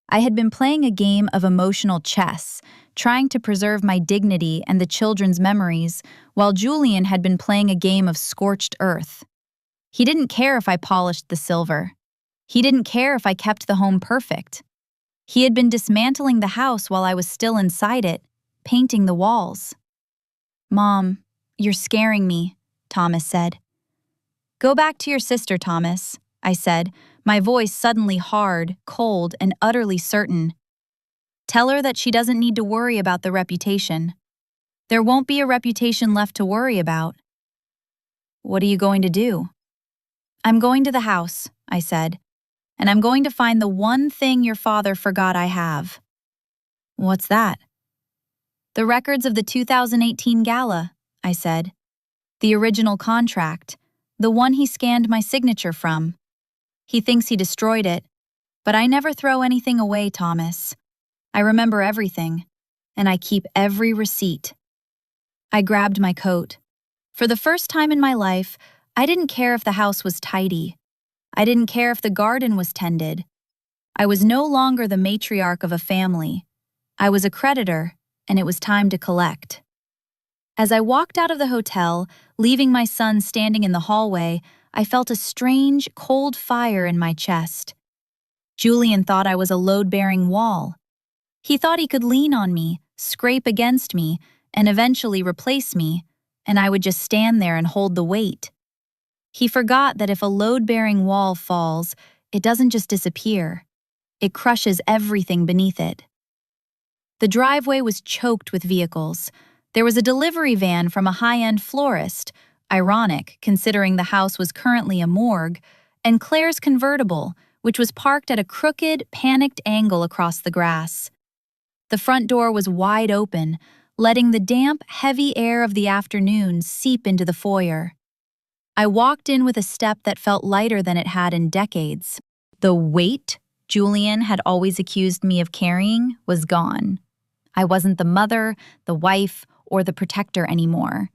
[SPEAKER 1] I had been playing a game of emotional chess, trying to preserve my dignity and the children's memories, while Julian had been playing a game of scorched earth. He didn't care if I polished the silver. He didn't care if I kept the home perfect. He had been dismantling the house while I was still inside it, painting the walls. "Mom, you're scaring me," Thomas said. "Go back to your sister, Thomas," I said, my voice suddenly hard, cold, and utterly certain. "Tell her that she doesn't need to worry about the reputation. There won't be a reputation left to worry about." "What are you going to do?" "I'm going to the house," I said, "and I'm going to find the one thing your father forgot I have." "What's that?" "The records of the 2018 gala," I said. "The original contract, the one he scanned my signature from. He thinks he destroyed it, but I never throw anything away, Thomas. I remember everything, and I keep every receipt." I grabbed my coat. For the first time in my life, I didn't care if the house was tidy. I didn't care if the garden was tended. I was no longer the matriarch of a family. I was a creditor, and it was time to collect. As I walked out of the hotel, leaving my son standing in the hallway, I felt a strange, cold fire in my chest. Julian thought I was a load-bearing wall. He thought he could lean on me, scrape against me, and eventually replace me, and I would just stand there and hold the weight. He forgot that if a load-bearing wall falls, it doesn't just disappear. It crushes everything beneath it. The driveway was choked with vehicles. There was a delivery van from a high-end florist, ironic considering the house was currently a morgue, and Claire's convertible, which was parked at a crooked, panicked angle across the grass. The front door was wide open, letting the damp, heavy air of the afternoon seep into the foyer. I walked in with a step that felt lighter than it had in decades. The weight Julian had always accused me of carrying was gone. I wasn't the mother, the wife, or the protector anymore.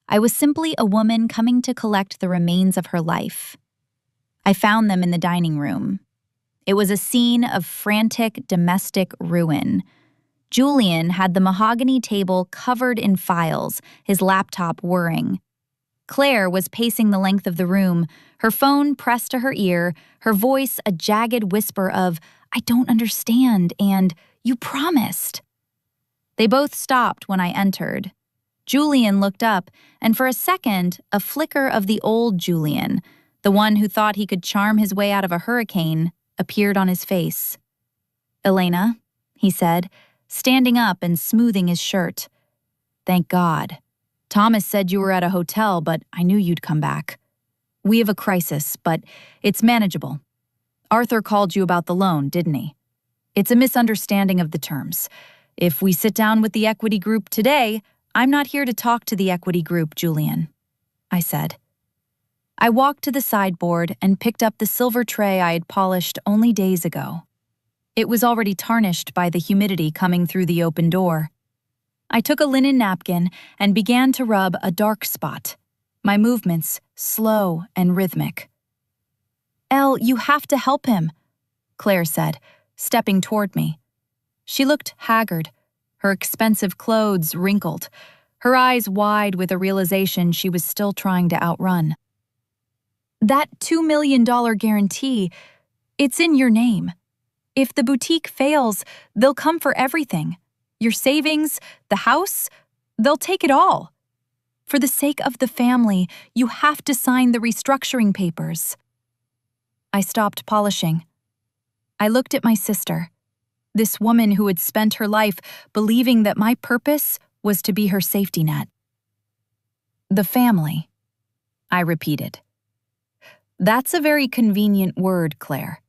[SPEAKER 1] I was simply a woman coming to collect the remains of her life. I found them in the dining room. It was a scene of frantic domestic ruin. Julian had the mahogany table covered in files, his laptop whirring. Claire was pacing the length of the room, her phone pressed to her ear, her voice a jagged whisper of, "I don't understand," and "You promised." They both stopped when I entered. Julian looked up, and for a second, a flicker of the old Julian, the one who thought he could charm his way out of a hurricane, appeared on his face. "Elena," he said, standing up and smoothing his shirt. "Thank God. Thomas said you were at a hotel, but I knew you'd come back. We have a crisis, but it's manageable. Arthur called you about the loan, didn't he? It's a misunderstanding of the terms. If we sit down with the equity group today, I'm not here to talk to the equity group, Julian," I said. I walked to the sideboard and picked up the silver tray I had polished only days ago. It was already tarnished by the humidity coming through the open door.
[SPEAKER 2] I took a linen napkin and began to rub a dark spot, my movements slow and rhythmic. Elle, you have to help him, Claire said, stepping toward me. She looked haggard, her expensive clothes wrinkled, her eyes wide with a realization she was still trying to outrun. That $2 million guarantee, it's in your name. If the boutique fails, they'll come for everything. Your savings, the house, they'll take it all. For the sake of the family, you have to sign the restructuring papers. I stopped polishing. I looked at my sister, this woman who had spent her life believing that my purpose was to be her safety net. The family, I repeated. That's a very convenient word, Claire.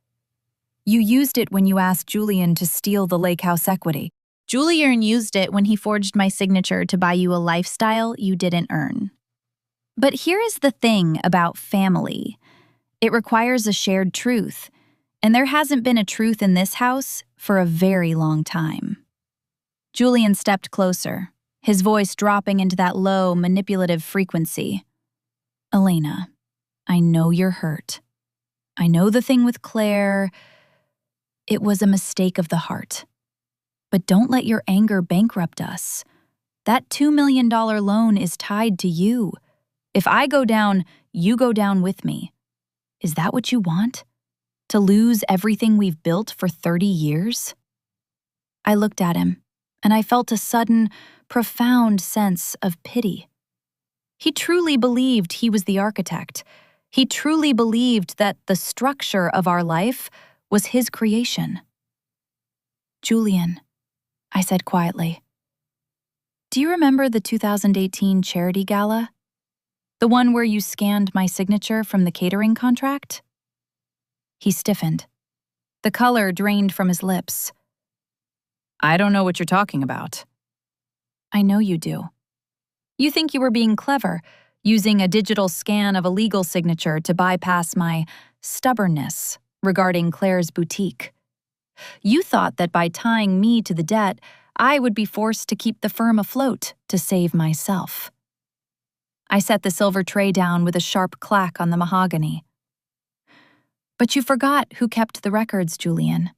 [SPEAKER 2] You used it when you asked Julian to steal the lake house equity.
[SPEAKER 1] Julian used it when he forged my signature to buy you a lifestyle you didn't earn. But here is the thing about family. It requires a shared truth, and there hasn't been a truth in this house for a very long time. Julian stepped closer, his voice dropping into that low, manipulative frequency. Elena, I know you're hurt. I know the thing with Claire. It was a mistake of the heart. But don't let your anger bankrupt us. That $2 million loan is tied to you. If I go down, you go down with me. Is that what you want? To lose everything we've built for 30 years? I looked at him, and I felt a sudden, profound sense of pity. He truly believed he was the architect. He truly believed that the structure of our life was his creation. Julian, I said quietly, do you remember the 2018 charity gala? The one where you scanned my signature from the catering contract? He stiffened. The color drained from his lips. I don't know what you're talking about. I know you do. You think you were being clever, using a digital scan of a legal signature to bypass my stubbornness regarding Claire's boutique. You thought that by tying me to the debt, I would be forced to keep the firm afloat to save myself. I set the silver tray down with a sharp clack on the mahogany. But you forgot who kept the records, Julian.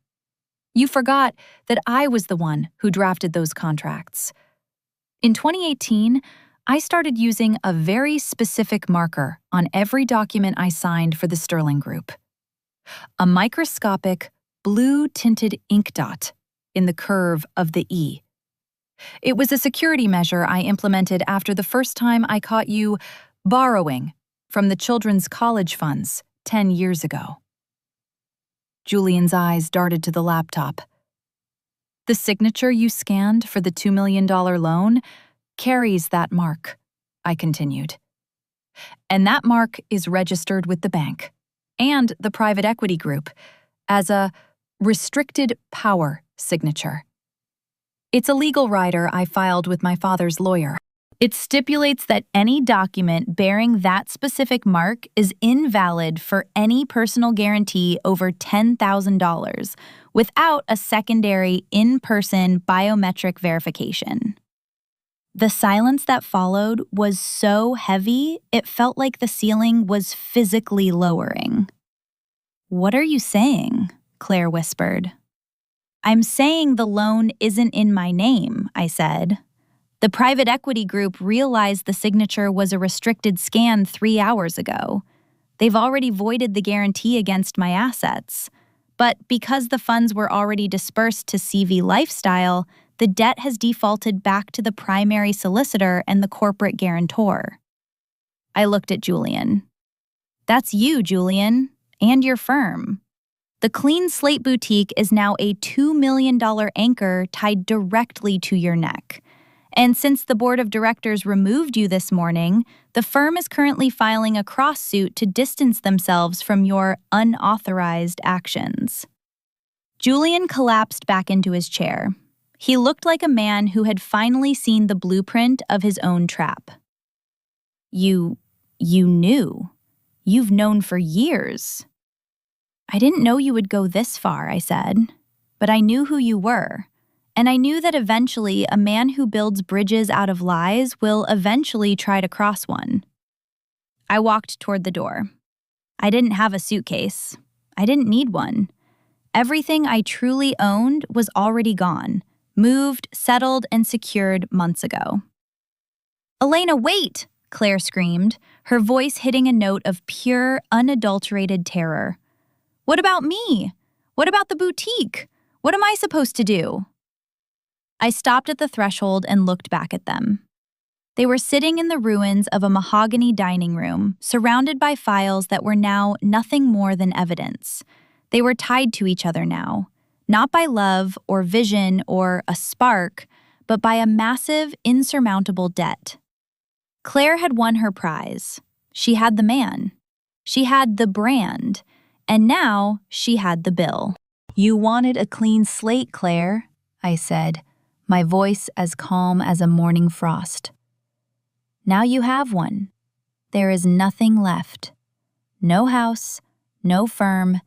[SPEAKER 1] You forgot that I was the one who drafted those contracts. In 2018, I started using a very specific marker on every document I signed for the Sterling Group. A microscopic, blue-tinted ink dot in the curve of the E. It was a security measure I implemented after the first time I caught you borrowing from the children's college funds 10 years ago. Julian's eyes darted to the laptop. The signature you scanned for the $2 million loan carries that mark, I continued. And that mark is registered with the bank and the private equity group as a restricted power signature. It's a legal rider I filed with my father's lawyer. It stipulates that any document bearing that specific mark is invalid for any personal guarantee over $10,000 without a secondary in-person biometric verification. The silence that followed was so heavy, it felt like the ceiling was physically lowering. What are you saying? Claire whispered. I'm saying the loan isn't in my name, I said. The private equity group realized the signature was a restricted scan 3 hours ago. They've already voided the guarantee against my assets. But because the funds were already dispersed to CV Lifestyle, the debt has defaulted back to the primary solicitor and the corporate guarantor. I looked at Julian. That's you, Julian, and your firm. The Clean Slate Boutique is now a $2 million anchor tied directly to your neck. And since the board of directors removed you this morning, the firm is currently filing a cross-suit to distance themselves from your unauthorized actions. Julian collapsed back into his chair. He looked like a man who had finally seen the blueprint of his own trap. You knew. You've known for years. I didn't know you would go this far, I said, but I knew who you were, And I knew that eventually a man who builds bridges out of lies will eventually try to cross one. I walked toward the door. I didn't have a suitcase. I didn't need one. Everything I truly owned was already gone, moved, settled, and secured months ago. "Elena, wait!" Claire screamed, her voice hitting a note of pure, unadulterated terror. "What about me? What about the boutique? What am I supposed to do?" I stopped at the threshold and looked back at them. They were sitting in the ruins of a mahogany dining room, surrounded by files that were now nothing more than evidence. They were tied to each other now, not by love or vision or a spark, but by a massive, insurmountable debt. Claire had won her prize. She had the man. She had the brand. And now she had the bill. "You wanted a clean slate, Claire," I said, my voice as calm as a morning frost. "Now you have one. There is nothing left. No house, no firm,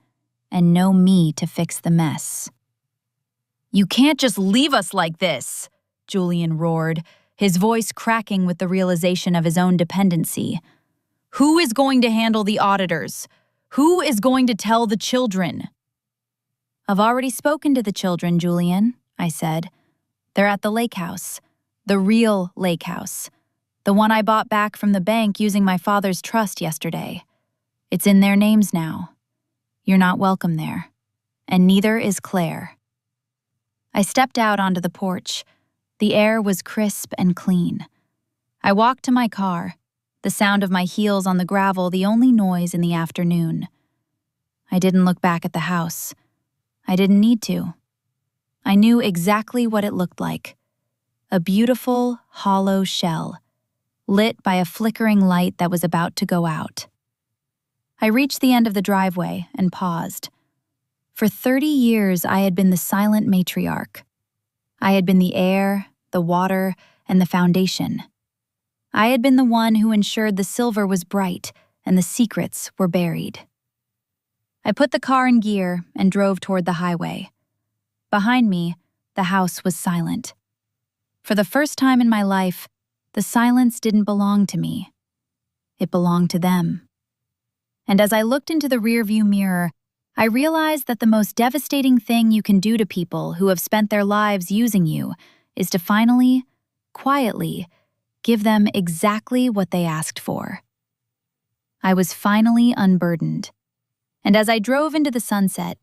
[SPEAKER 1] and no me to fix the mess." "You can't just leave us like this," Julian roared, his voice cracking with the realization of his own dependency. "Who is going to handle the auditors? Who is going to tell the children?" "I've already spoken to the children, Julian," I said. "They're at the lake house. The real lake house. The one I bought back from the bank using my father's trust yesterday. It's in their names now. You're not welcome there. And neither is Claire." I stepped out onto the porch. The air was crisp and clean. I walked to my car, the sound of my heels on the gravel the only noise in the afternoon. I didn't look back at the house. I didn't need to. I knew exactly what it looked like. A beautiful, hollow shell, lit by a flickering light that was about to go out. I reached the end of the driveway and paused. For 30 years, I had been the silent matriarch. I had been the air, the water, and the foundation. I had been the one who ensured the silver was bright and the secrets were buried. I put the car in gear and drove toward the highway. Behind me, the house was silent. For the first time in my life, the silence didn't belong to me. It belonged to them. And as I looked into the rearview mirror, I realized that the most devastating thing you can do to people who have spent their lives using you is to finally, quietly, give them exactly what they asked for. I was finally unburdened. And as I drove into the sunset,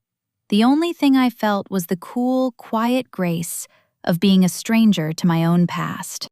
[SPEAKER 1] the only thing I felt was the cool, quiet grace of being a stranger to my own past.